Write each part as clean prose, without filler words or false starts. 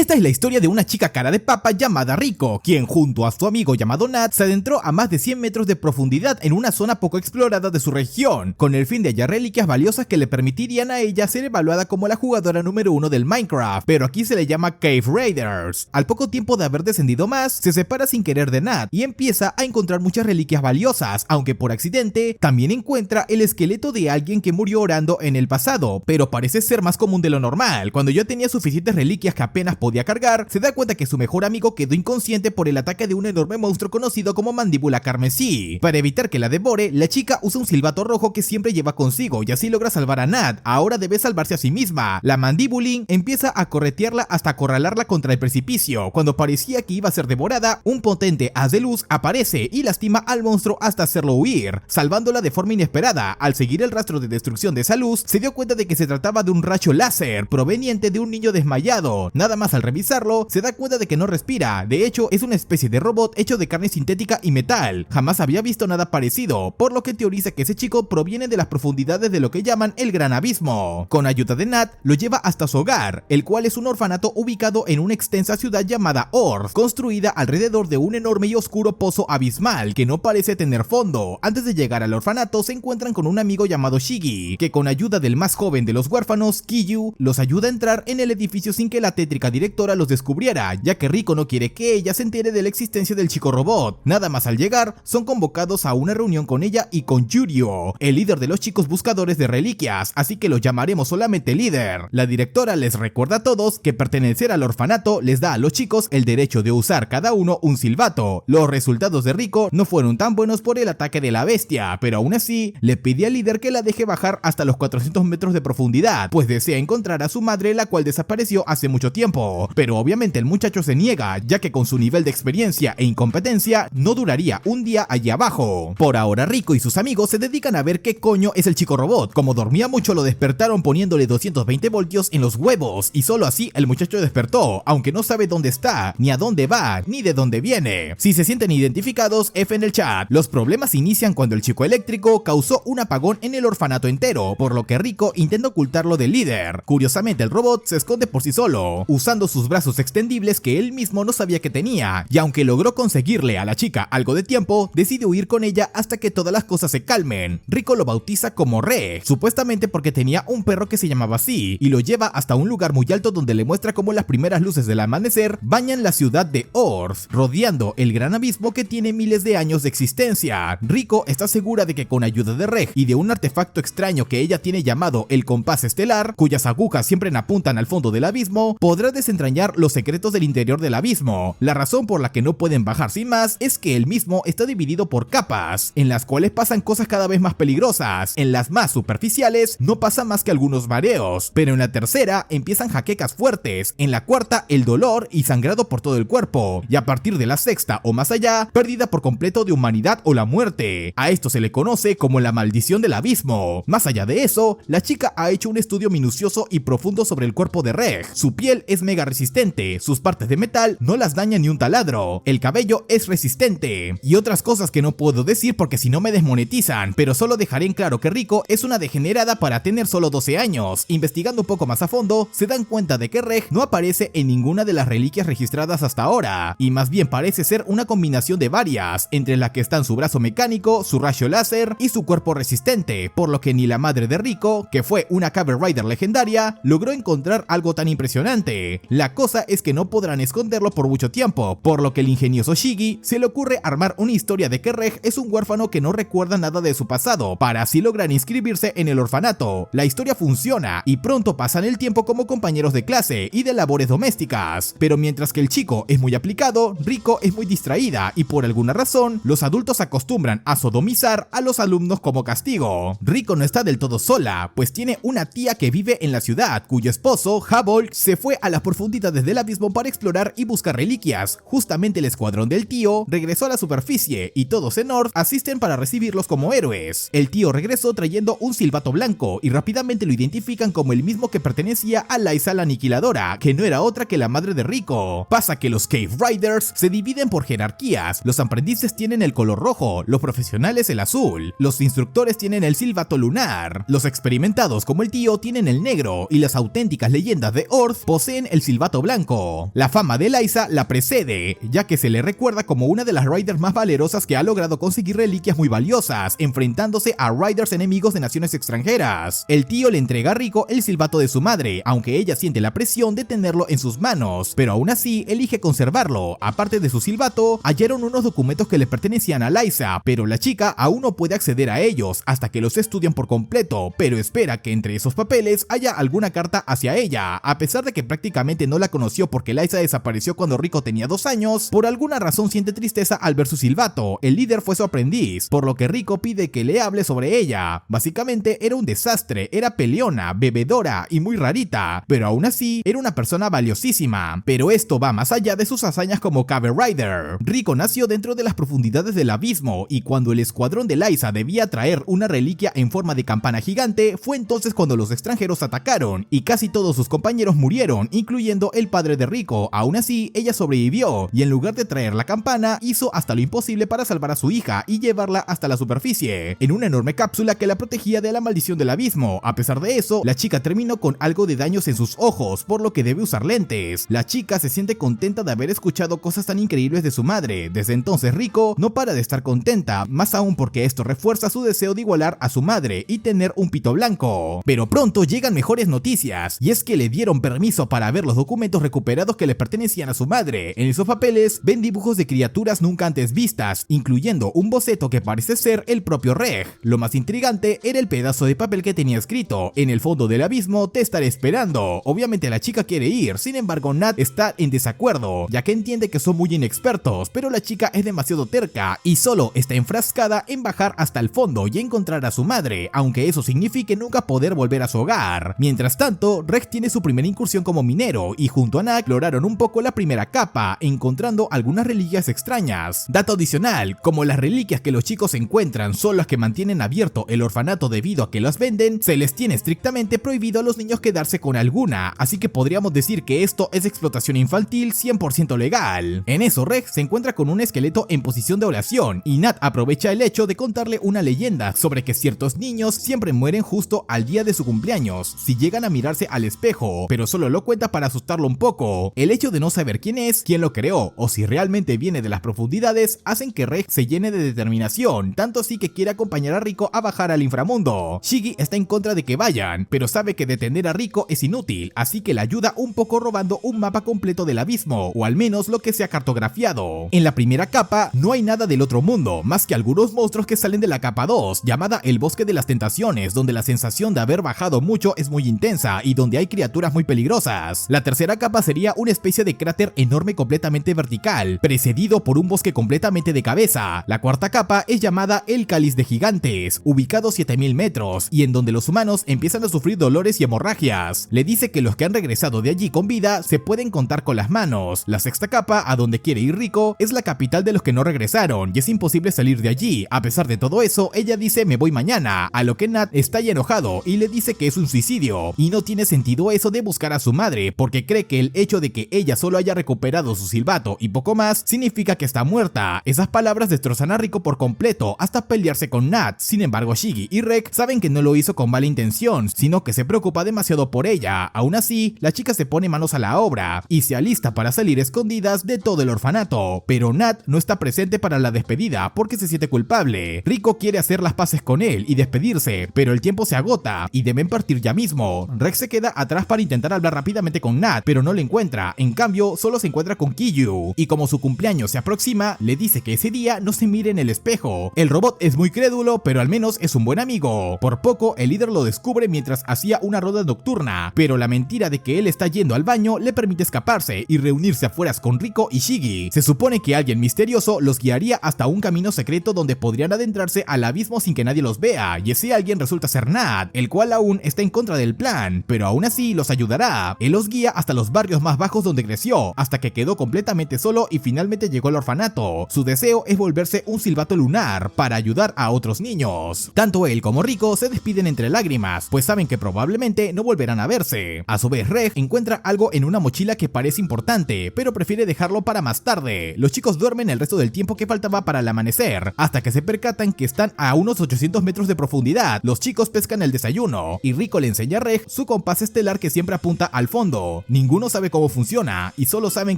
Esta es la historia de una chica cara de papa llamada Riko, quien junto a su amigo llamado Nat se adentró a más de 100 metros de profundidad en una zona poco explorada de su región, con el fin de hallar reliquias valiosas que le permitirían a ella ser evaluada como la jugadora número 1 del Minecraft, pero aquí se le llama Cave Raiders. Al poco tiempo de haber descendido más, se separa sin querer de Nat y empieza a encontrar muchas reliquias valiosas, aunque por accidente también encuentra el esqueleto de alguien que murió orando en el pasado, pero parece ser más común de lo normal. Cuando ya tenía suficientes reliquias que apenas podía cargar, se da cuenta que su mejor amigo quedó inconsciente por el ataque de un enorme monstruo conocido como Mandíbula Carmesí. Para evitar que la devore, la chica usa un silbato rojo que siempre lleva consigo y así logra salvar a Nat. Ahora debe salvarse a sí misma. La Mandibulín empieza a corretearla hasta acorralarla contra el precipicio. Cuando parecía que iba a ser devorada, un potente haz de luz aparece y lastima al monstruo hasta hacerlo huir, salvándola de forma inesperada. Al seguir el rastro de destrucción de esa luz, se dio cuenta de que se trataba de un rayo láser proveniente de un niño desmayado. Nada más al revisarlo, se da cuenta de que no respira. De hecho, es una especie de robot hecho de carne sintética y metal. Jamás había visto nada parecido, por lo que teoriza que ese chico proviene de las profundidades de lo que llaman el Gran Abismo. Con ayuda de Nat, lo lleva hasta su hogar, el cual es un orfanato ubicado en una extensa ciudad llamada Orth, construida alrededor de un enorme y oscuro pozo abismal que no parece tener fondo. Antes de llegar al orfanato, se encuentran con un amigo llamado Shigi, que con ayuda del más joven de los huérfanos, Kiyu, los ayuda a entrar en el edificio sin que la tétrica directora los descubriera, ya que Riko no quiere que ella se entere de la existencia del chico robot. Nada más al llegar, son convocados a una reunión con ella y con Yurio, el líder de los chicos buscadores de reliquias, así que lo llamaremos solamente líder. La directora les recuerda a todos que pertenecer al orfanato les da a los chicos el derecho de usar cada uno un silbato. Los resultados de Riko no fueron tan buenos por el ataque de la bestia, pero aún así le pide al líder que la deje bajar hasta los 400 metros de profundidad, pues desea encontrar a su madre, la cual desapareció hace mucho tiempo. Pero obviamente el muchacho se niega, ya que con su nivel de experiencia e incompetencia no duraría un día allí abajo. Por ahora Riko y sus amigos se dedican a ver qué coño es el chico robot. Como dormía mucho, lo despertaron poniéndole 220 voltios en los huevos, y solo así el muchacho despertó, aunque no sabe dónde está, ni a dónde va, ni de dónde viene. Si se sienten identificados, F en el chat. Los problemas inician cuando el chico eléctrico causó un apagón en el orfanato entero, por lo que Riko intenta ocultarlo del líder. Curiosamente, el robot se esconde por sí solo, usando sus brazos extendibles que él mismo no sabía que tenía, y aunque logró conseguirle a la chica algo de tiempo, decide huir con ella hasta que todas las cosas se calmen. Riko lo bautiza como Reg, supuestamente porque tenía un perro que se llamaba así, y lo lleva hasta un lugar muy alto donde le muestra cómo las primeras luces del amanecer bañan la ciudad de Orth, rodeando el gran abismo que tiene miles de años de existencia. Riko está segura de que con ayuda de Reg y de un artefacto extraño que ella tiene llamado el compás estelar, cuyas agujas siempre apuntan al fondo del abismo, podrá desentrañar los secretos del interior del abismo. La razón por la que no pueden bajar sin más es que el mismo está dividido por capas, en las cuales pasan cosas cada vez más peligrosas. En las más superficiales no pasa más que algunos mareos, pero en la tercera empiezan jaquecas fuertes, en la cuarta el dolor y sangrado por todo el cuerpo, y a partir de la sexta o más allá, pérdida por completo de humanidad o la muerte. A esto se le conoce como la maldición del abismo. Más allá de eso, la chica ha hecho un estudio minucioso y profundo sobre el cuerpo de Reg. Su piel es mega resistente, sus partes de metal no las daña ni un taladro, el cabello es resistente, y otras cosas que no puedo decir porque si no me desmonetizan, pero solo dejaré en claro que Riko es una degenerada para tener solo 12 años. Investigando un poco más a fondo, se dan cuenta de que Reg no aparece en ninguna de las reliquias registradas hasta ahora, y más bien parece ser una combinación de varias, entre las que están su brazo mecánico, su rayo láser y su cuerpo resistente, por lo que ni la madre de Riko, que fue una Cave Rider legendaria, logró encontrar algo tan impresionante. La cosa es que no podrán esconderlo por mucho tiempo, por lo que el ingenioso Shigi se le ocurre armar una historia de que Reg es un huérfano que no recuerda nada de su pasado, para así lograr inscribirse en el orfanato. La historia funciona y pronto pasan el tiempo como compañeros de clase y de labores domésticas, pero mientras que el chico es muy aplicado, Riko es muy distraída y por alguna razón los adultos acostumbran a sodomizar a los alumnos como castigo. Riko no está del todo sola, pues tiene una tía que vive en la ciudad, cuyo esposo, Habold, se fue a las profundidades del abismo para explorar y buscar reliquias. Justamente el escuadrón del tío regresó a la superficie y todos en Orth asisten para recibirlos como héroes. El tío regresó trayendo un silbato blanco y rápidamente lo identifican como el mismo que pertenecía a Liza la Aniquiladora, que no era otra que la madre de Riko. Pasa que los Cave Riders se dividen por jerarquías. Los aprendices tienen el color rojo, los profesionales el azul, los instructores tienen el silbato lunar, los experimentados como el tío tienen el negro y las auténticas leyendas de Orth poseen el el silbato blanco. La fama de Liza la precede, ya que se le recuerda como una de las riders más valerosas que ha logrado conseguir reliquias muy valiosas, enfrentándose a riders enemigos de naciones extranjeras. El tío le entrega a Rico el silbato de su madre, aunque ella siente la presión de tenerlo en sus manos, pero aún así elige conservarlo. Aparte de su silbato, hallaron unos documentos que le pertenecían a Liza, pero la chica aún no puede acceder a ellos hasta que los estudian por completo, pero espera que entre esos papeles haya alguna carta hacia ella. A pesar de que prácticamente no la conoció porque Liza desapareció cuando Rico tenía 2 años, por alguna razón siente tristeza al ver su silbato. El líder fue su aprendiz, por lo que Rico pide que le hable sobre ella. Básicamente era un desastre, era peleona, bebedora y muy rarita, pero aún así era una persona valiosísima. Pero esto va más allá de sus hazañas como Kamen Rider. Rico nació dentro de las profundidades del abismo, y cuando el escuadrón de Liza debía traer una reliquia en forma de campana gigante, fue entonces cuando los extranjeros atacaron y casi todos sus compañeros murieron, incluyendo el padre de Rico. Aún así, ella sobrevivió y en lugar de traer la campana, hizo hasta lo imposible para salvar a su hija y llevarla hasta la superficie, en una enorme cápsula que la protegía de la maldición del abismo. A pesar de eso, la chica terminó con algo de daños en sus ojos, por lo que debe usar lentes. La chica se siente contenta de haber escuchado cosas tan increíbles de su madre. Desde entonces Rico no para de estar contenta, más aún porque esto refuerza su deseo de igualar a su madre y tener un pito blanco. Pero pronto llegan mejores noticias, y es que le dieron permiso para ver los documentos recuperados que le pertenecían a su madre. En esos papeles ven dibujos de criaturas nunca antes vistas, incluyendo un boceto que parece ser el propio Reg. Lo más intrigante era el pedazo de papel que tenía escrito: en el fondo del abismo te estaré esperando. Obviamente la chica quiere ir, sin embargo Nat está en desacuerdo, ya que entiende que son muy inexpertos, pero la chica es demasiado terca y solo está enfrascada en bajar hasta el fondo y encontrar a su madre, aunque eso signifique nunca poder volver a su hogar. Mientras tanto, Reg tiene su primera incursión como minero y junto a Nat exploraron un poco la primera capa, encontrando algunas reliquias extrañas. Dato adicional, como las reliquias que los chicos encuentran son las que mantienen abierto el orfanato debido a que las venden, se les tiene estrictamente prohibido a los niños quedarse con alguna, así que podríamos decir que esto es explotación infantil 100% legal. En eso, Reg se encuentra con un esqueleto en posición de oración y Nat aprovecha el hecho de contarle una leyenda sobre que ciertos niños siempre mueren justo al día de su cumpleaños si llegan a mirarse al espejo, pero solo lo cuenta para asustarlo un poco. El hecho de no saber quién es, quién lo creó o si realmente viene de las profundidades hacen que Reg se llene de determinación, tanto así que quiere acompañar a Rico a bajar al inframundo. Shiggy está en contra de que vayan, pero sabe que detener a Rico es inútil, así que le ayuda un poco robando un mapa completo del abismo, o al menos lo que se ha cartografiado. En la primera capa no hay nada del otro mundo, más que algunos monstruos que salen de la capa 2, llamada el Bosque de las Tentaciones, donde la sensación de haber bajado mucho es muy intensa y donde hay criaturas muy peligrosas. La tercera capa sería una especie de cráter enorme completamente vertical, precedido por un bosque completamente de cabeza. La cuarta capa es llamada el Cáliz de Gigantes, ubicado 7000 metros, y en donde los humanos empiezan a sufrir dolores y hemorragias. Le dice que los que han regresado de allí con vida se pueden contar con las manos. La sexta capa, a donde quiere ir Rico, es la capital de los que no regresaron, y es imposible salir de allí. A pesar de todo eso, ella dice me voy mañana, a lo que Nat está ya enojado y le dice que es un suicidio, y no tiene sentido eso de buscar a su madre, porque cree que el hecho de que ella solo haya recuperado su silbato y poco más, significa que está muerta. Esas palabras destrozan a Rico por completo, hasta pelearse con Nat. Sin embargo, Shiggy y Reg saben que no lo hizo con mala intención, sino que se preocupa demasiado por ella. Aún así, la chica se pone manos a la obra y se alista para salir escondidas de todo el orfanato, pero Nat no está presente para la despedida porque se siente culpable. Rico quiere hacer las paces con él y despedirse, pero el tiempo se agota y deben partir ya mismo. Reg se queda atrás para intentar hablar rápidamente con Nat, pero no lo encuentra. En cambio, solo se encuentra con Kiyu, y como su cumpleaños se aproxima, le dice que ese día no se mire en el espejo. El robot es muy crédulo, pero al menos es un buen amigo. Por poco, el líder lo descubre mientras hacía una rueda nocturna, pero la mentira de que él está yendo al baño le permite escaparse y reunirse afuera con Rico y Shiggy. Se supone que alguien misterioso los guiaría hasta un camino secreto donde podrían adentrarse al abismo sin que nadie los vea, y ese alguien resulta ser Nat, el cual aún está en contra del plan, pero aún así los ayudará. Él los guía hasta los barrios más bajos donde creció, hasta que quedó completamente solo y finalmente llegó al orfanato. Su deseo es volverse un silbato lunar para ayudar a otros niños. Tanto él como Rico se despiden entre lágrimas, pues saben que probablemente no volverán a verse. A su vez, Reg encuentra algo en una mochila que parece importante, pero prefiere dejarlo para más tarde. Los chicos duermen el resto del tiempo que faltaba para el amanecer, hasta que se percatan que están a unos 800 metros de profundidad. Los chicos pescan el desayuno, y Rico le enseña a Reg su compás estelar que siempre apunta al fondo. silbato. Ninguno sabe cómo funciona y solo saben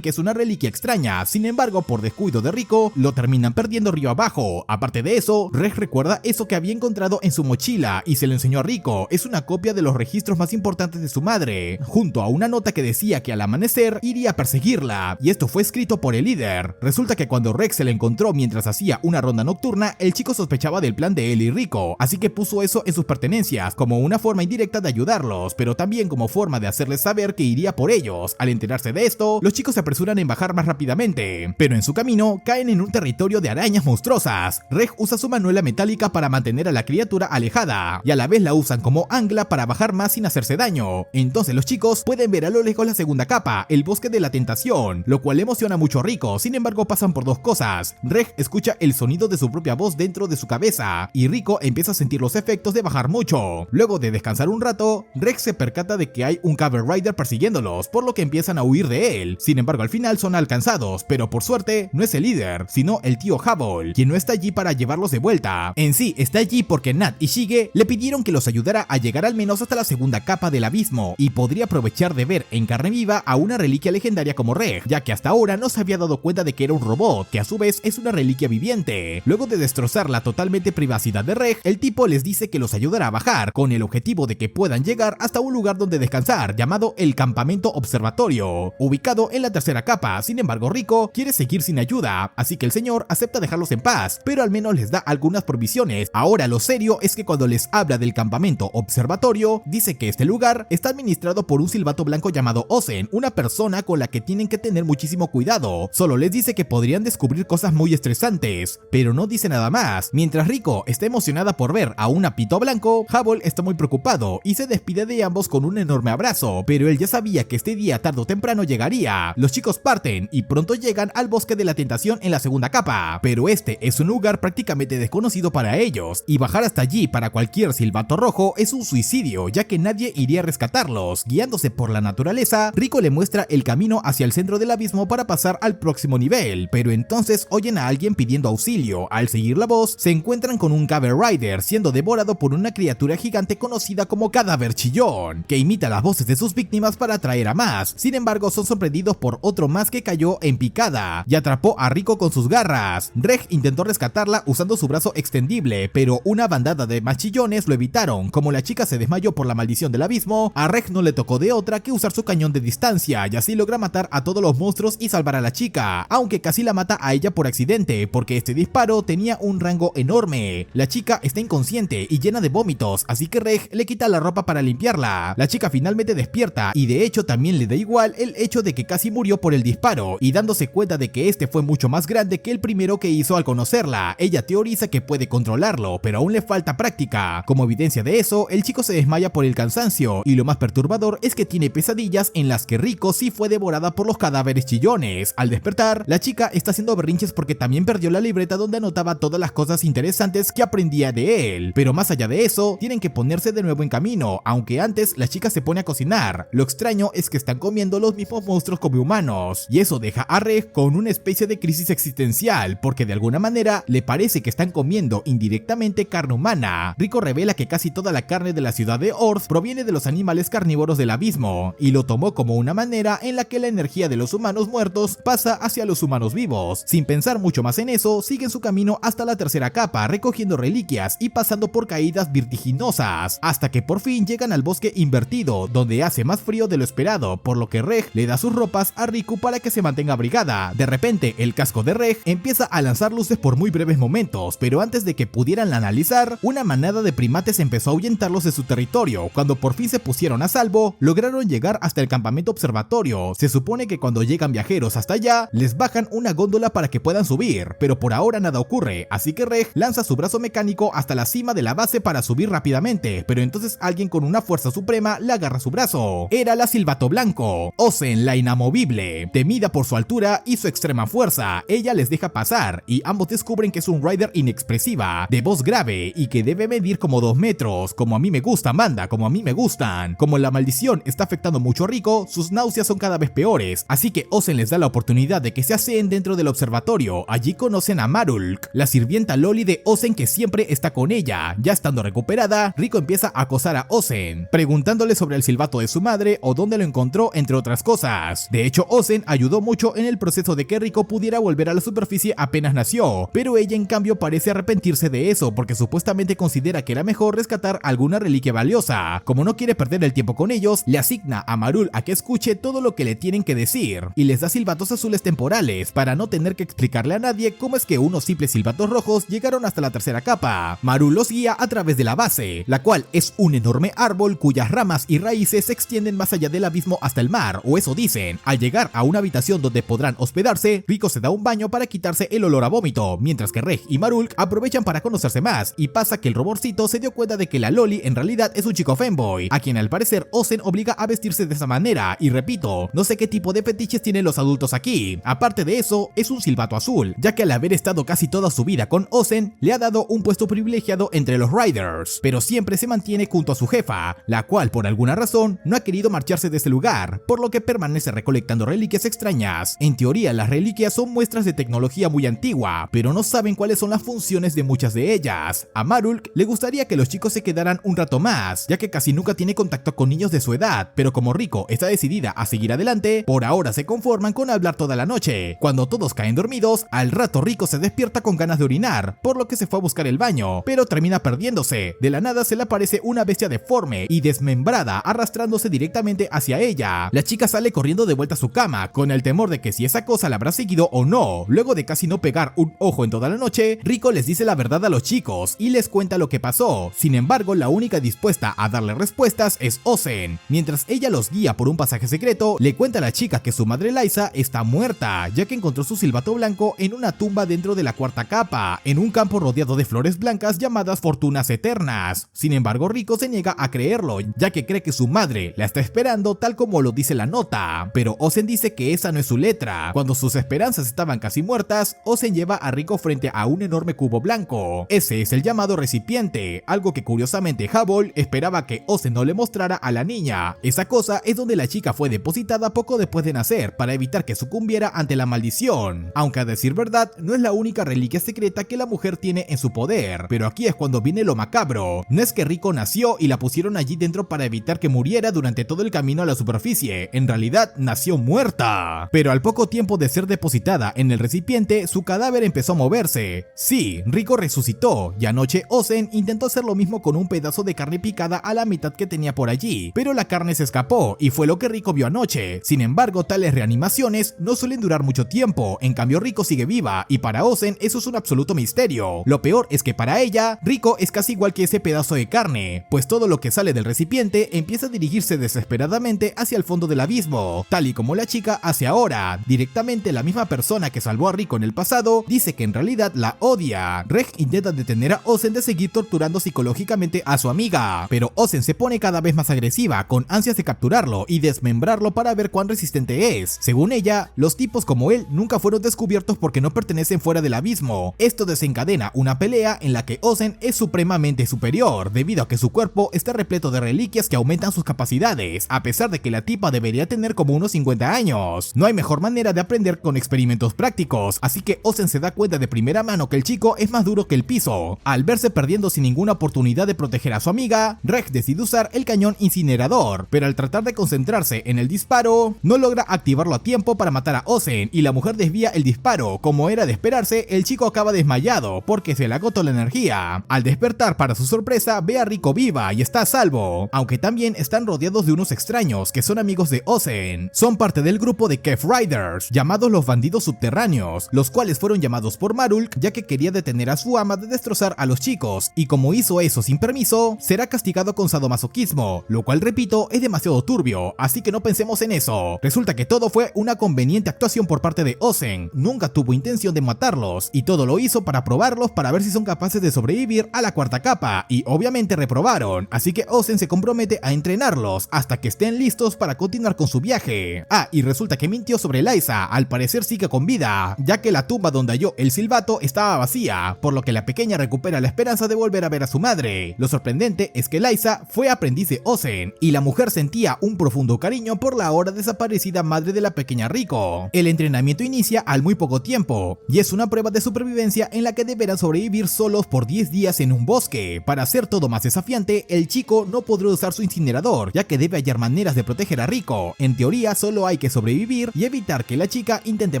que es una reliquia extraña. Sin embargo, por descuido de Rico, lo terminan perdiendo río abajo. Aparte de eso, Reg recuerda eso que había encontrado en su mochila y se lo enseñó a Rico. Es una copia de los registros más importantes de su madre, junto a una nota que decía que al amanecer iría a perseguirla, y esto fue escrito por el líder. Resulta que cuando Reg se la encontró mientras hacía una ronda nocturna, el chico sospechaba del plan de él y Rico, así que puso eso en sus pertenencias como una forma indirecta de ayudarlos, pero también como forma de hacerles saber que iría por ellos. Al enterarse de esto, los chicos se apresuran en bajar más rápidamente, pero en su camino caen en un territorio de arañas monstruosas. Reg usa su manuela metálica para mantener a la criatura alejada, y a la vez la usan como ancla para bajar más sin hacerse daño. Entonces los chicos pueden ver a lo lejos la segunda capa, el bosque de la tentación, lo cual emociona mucho a Rico. Sin embargo, pasan por dos cosas. Reg escucha el sonido de su propia voz dentro de su cabeza, y Rico empieza a sentir los efectos de bajar mucho. Luego de descansar un rato, Reg se percata de que hay un Kamen Rider persiguiéndolos, por lo que empiezan a huir de él. Sin embargo, al final son alcanzados, pero por suerte no es el líder, sino el tío Habol, quien no está allí para llevarlos de vuelta. En sí, está allí porque Nat y Shige le pidieron que los ayudara a llegar al menos hasta la segunda capa del abismo, y podría aprovechar de ver en carne viva a una reliquia legendaria como Reg, ya que hasta ahora no se había dado cuenta de que era un robot, que a su vez es una reliquia viviente. Luego de destrozar la totalmente privacidad de Reg, el tipo les dice que los ayudará a bajar, con el objetivo de que puedan llegar hasta un lugar donde descansar, llamado el Campamento Observatorio, ubicado en la tercera capa. Sin embargo, Rico quiere seguir sin ayuda, así que el señor acepta dejarlos en paz, pero al menos les da algunas provisiones. Ahora lo serio es que cuando les habla del Campamento Observatorio, dice que este lugar está administrado por un silbato blanco llamado Ozen, una persona con la que tienen que tener muchísimo cuidado. Solo les dice que podrían descubrir cosas muy estresantes, pero no dice nada más. Mientras Rico está emocionada por ver a un apito blanco, Habol está muy preocupado y se despide de ambos con un enorme abrazo, pero él ya sabía que este día tarde o temprano llegaría. Los chicos parten y pronto llegan al bosque de la tentación en la segunda capa, pero este es un lugar prácticamente desconocido para ellos, y bajar hasta allí para cualquier silbato rojo es un suicidio, ya que nadie iría a rescatarlos. Guiándose por la naturaleza, Rico le muestra el camino hacia el centro del abismo para pasar al próximo nivel, pero entonces oyen a alguien pidiendo auxilio. Al seguir la voz, se encuentran con un Kamen Rider siendo devorado por una criatura gigante conocida como Cadáver Chillón, que imita las voces de sus víctimas para atraer a más. Sin embargo, son sorprendidos por otro más que cayó en picada y atrapó a Rico con sus garras. Reg intentó rescatarla usando su brazo extendible, pero una bandada de más chillones lo evitaron. Como la chica se desmayó por la maldición del abismo, a Reg no le tocó de otra que usar su cañón de distancia, y así logra matar a todos los monstruos y salvar a la chica, aunque casi la mata a ella por accidente, porque este disparo tenía un rango enorme. La chica está inconsciente y llena de vómitos, así que Reg le quita la ropa para limpiarla. La chica finalmente despierta, y de hecho también le da igual el hecho de que casi murió por el disparo, y dándose cuenta de que este fue mucho más grande que el primero que hizo al conocerla, ella teoriza que puede controlarlo, pero aún le falta práctica. Como evidencia de eso, el chico se desmaya por el cansancio, y lo más perturbador es que tiene pesadillas en las que Rico sí fue devorada por los cadáveres chillones. Al despertar, la chica está haciendo berrinches porque también perdió la libreta donde anotaba todas las cosas interesantes que aprendía de él, pero más allá de eso, tienen que ponerse de nuevo en camino, aunque antes la chica se pone a cocinar. Lo extraño es que están comiendo los mismos monstruos como humanos, y eso deja a Reg con una especie de crisis existencial, porque de alguna manera le parece que están comiendo indirectamente carne humana. Rico revela que casi toda la carne de la ciudad de Orth proviene de los animales carnívoros del abismo, y lo tomó como una manera en la que la energía de los humanos muertos pasa hacia los humanos vivos. Sin pensar mucho más en eso, siguen su camino hasta la tercera capa, recogiendo reliquias y pasando por caídas vertiginosas, hasta que por fin llegan al bosque invertido, donde hace más frío de lo esperado, por lo que Reg le da sus ropas a Riku para que se mantenga abrigada. De repente, el casco de Reg empieza a lanzar luces por muy breves momentos, pero antes de que pudieran analizar, una manada de primates empezó a ahuyentarlos de su territorio. Cuando por fin se pusieron a salvo, lograron llegar hasta el campamento observatorio. Se supone que cuando llegan viajeros hasta allá, les bajan una góndola para que puedan subir, pero por ahora nada ocurre, así que Reg lanza su brazo mecánico hasta la cima de la base para subir rápidamente, pero entonces alguien con una fuerza suprema le agarra su brazo. Era la Silbato Blanco, Ozen la inamovible. Temida por su altura y su extrema fuerza, ella les deja pasar, y ambos descubren que es un rider inexpresiva, de voz grave y que debe medir como 2 metros, como a mí me gustan, banda, como a mí me gustan. Como la maldición está afectando mucho a Rico, sus náuseas son cada vez peores, así que Ozen les da la oportunidad de que se aseen dentro del observatorio. Allí conocen a Marulk, la sirvienta Loli de Ozen que siempre está con ella. Ya estando recuperada, Rico empieza a acosar a Ozen, preguntándole sobre el silbato de su madre o dónde donde lo encontró entre otras cosas. De hecho, Ozen ayudó mucho en el proceso de que Riko pudiera volver a la superficie apenas nació, pero ella en cambio parece arrepentirse de eso porque supuestamente considera que era mejor rescatar alguna reliquia valiosa. Como no quiere perder el tiempo con ellos, le asigna a Marul a que escuche todo lo que le tienen que decir y les da silbatos azules temporales para no tener que explicarle a nadie cómo es que unos simples silbatos rojos llegaron hasta la tercera capa. Marul los guía a través de la base, la cual es un enorme árbol cuyas ramas y raíces se extienden más allá del abismo hasta el mar, o eso dicen. Al llegar a una habitación donde podrán hospedarse, Riko se da un baño para quitarse el olor a vómito, mientras que Reg y Marul aprovechan para conocerse más, y pasa que el roborcito se dio cuenta de que la Loli en realidad es un chico femboy, a quien al parecer Ozen obliga a vestirse de esa manera, y repito, no sé qué tipo de fetiches tienen los adultos aquí. Aparte de eso, es un silbato azul, ya que al haber estado casi toda su vida con Ozen, le ha dado un puesto privilegiado entre los Riders, pero siempre se mantiene junto a su jefa, la cual por alguna razón no ha querido marcharse de ese lugar, por lo que permanece recolectando reliquias extrañas. En teoría, las reliquias son muestras de tecnología muy antigua, pero no saben cuáles son las funciones de muchas de ellas. A Marulk le gustaría que los chicos se quedaran un rato más, ya que casi nunca tiene contacto con niños de su edad, pero como Riko está decidida a seguir adelante, por ahora se conforman con hablar toda la noche. Cuando todos caen dormidos, al rato Riko se despierta con ganas de orinar, por lo que se fue a buscar el baño, pero termina perdiéndose. De la nada se le aparece una bestia deforme y desmembrada arrastrándose directamente hacia ella. La chica sale corriendo de vuelta a su cama, con el temor de que si esa cosa la habrá seguido o no. Luego de casi no pegar un ojo en toda la noche, Riko les dice la verdad a los chicos y les cuenta lo que pasó. Sin embargo, la única dispuesta a darle respuestas es Ozen. Mientras ella los guía por un pasaje secreto, le cuenta a la chica que su madre Liza está muerta, ya que encontró su silbato blanco en una tumba dentro de la cuarta capa, en un campo rodeado de flores blancas llamadas fortunas eternas. Sin embargo, Riko se niega a creerlo, ya que cree que su madre la está esperando tal como lo dice la nota, pero Ozen dice que esa no es su letra. Cuando sus esperanzas estaban casi muertas, Ozen lleva a Riko frente a un enorme cubo blanco. Ese es el llamado recipiente, algo que curiosamente Habol esperaba que Ozen no le mostrara a la niña. Esa cosa es donde la chica fue depositada poco después de nacer para evitar que sucumbiera ante la maldición. Aunque a decir verdad, no es la única reliquia secreta que la mujer tiene en su poder, pero aquí es cuando viene lo macabro. No es que Riko nació y la pusieron allí dentro para evitar que muriera durante todo el camino a la superficie, en realidad nació muerta. Pero al poco tiempo de ser depositada en el recipiente, su cadáver empezó a moverse. Sí, Riko resucitó, y anoche Ozen intentó hacer lo mismo con un pedazo de carne picada a la mitad que tenía por allí, pero la carne se escapó y fue lo que Riko vio anoche. Sin embargo, tales reanimaciones no suelen durar mucho tiempo, en cambio Riko sigue viva, y para Ozen eso es un absoluto misterio. Lo peor es que para ella, Riko es casi igual que ese pedazo de carne, pues todo lo que sale del recipiente empieza a dirigirse desesperadamente hacia el fondo del abismo, tal y como la chica hace ahora. Directamente la misma persona que salvó a Riko en el pasado dice que en realidad la odia. Reg intenta detener a Ozen de seguir torturando psicológicamente a su amiga, pero Ozen se pone cada vez más agresiva, con ansias de capturarlo y desmembrarlo para ver cuán resistente es. Según ella, los tipos como él nunca fueron descubiertos porque no pertenecen fuera del abismo. Esto desencadena una pelea en la que Ozen es supremamente superior, debido a que su cuerpo está repleto de reliquias que aumentan sus capacidades, a pesar de que la tipa debería tener como unos 50 años. No hay mejor manera de aprender con experimentos prácticos, así que Ozen se da cuenta de primera mano que el chico es más duro que el piso. Al verse perdiendo sin ninguna oportunidad de proteger a su amiga, Reg decide usar el cañón incinerador, pero al tratar de concentrarse en el disparo, no logra activarlo a tiempo para matar a Ozen, y la mujer desvía el disparo. Como era de esperarse, el chico acaba desmayado porque se le agotó la energía. Al despertar, para su sorpresa, ve a Riko viva y está a salvo, aunque también están rodeados de unos extraños que son amigos de Ozen. Son parte del grupo de Kef Riders, llamados los bandidos subterráneos, los cuales fueron llamados por Marulk ya que quería detener a su ama de destrozar a los chicos, y como hizo eso sin permiso, será castigado con sadomasoquismo, lo cual repito es demasiado turbio, así que no pensemos en eso. Resulta que todo fue una conveniente actuación por parte de Ozen, nunca tuvo intención de matarlos, y todo lo hizo para probarlos para ver si son capaces de sobrevivir a la cuarta capa, y obviamente reprobaron, así que Ozen se compromete a entrenarlos hasta que estén listos para continuar con su viaje. Ah, y resulta que mintió sobre Liza, al parecer sigue con vida, ya que la tumba donde halló el silbato estaba vacía, por lo que la pequeña recupera la esperanza de volver a ver a su madre. Lo sorprendente es que Liza fue aprendiz de Ozen, y la mujer sentía un profundo cariño por la ahora desaparecida madre de la pequeña Riko. El entrenamiento inicia al muy poco tiempo, y es una prueba de supervivencia en la que deberán sobrevivir solos por 10 días en un bosque. Para hacer todo más desafiante, el chico no podrá usar su incinerador, ya que debe hallar maneras maneras de proteger a Riko. En teoría solo hay que sobrevivir y evitar que la chica intente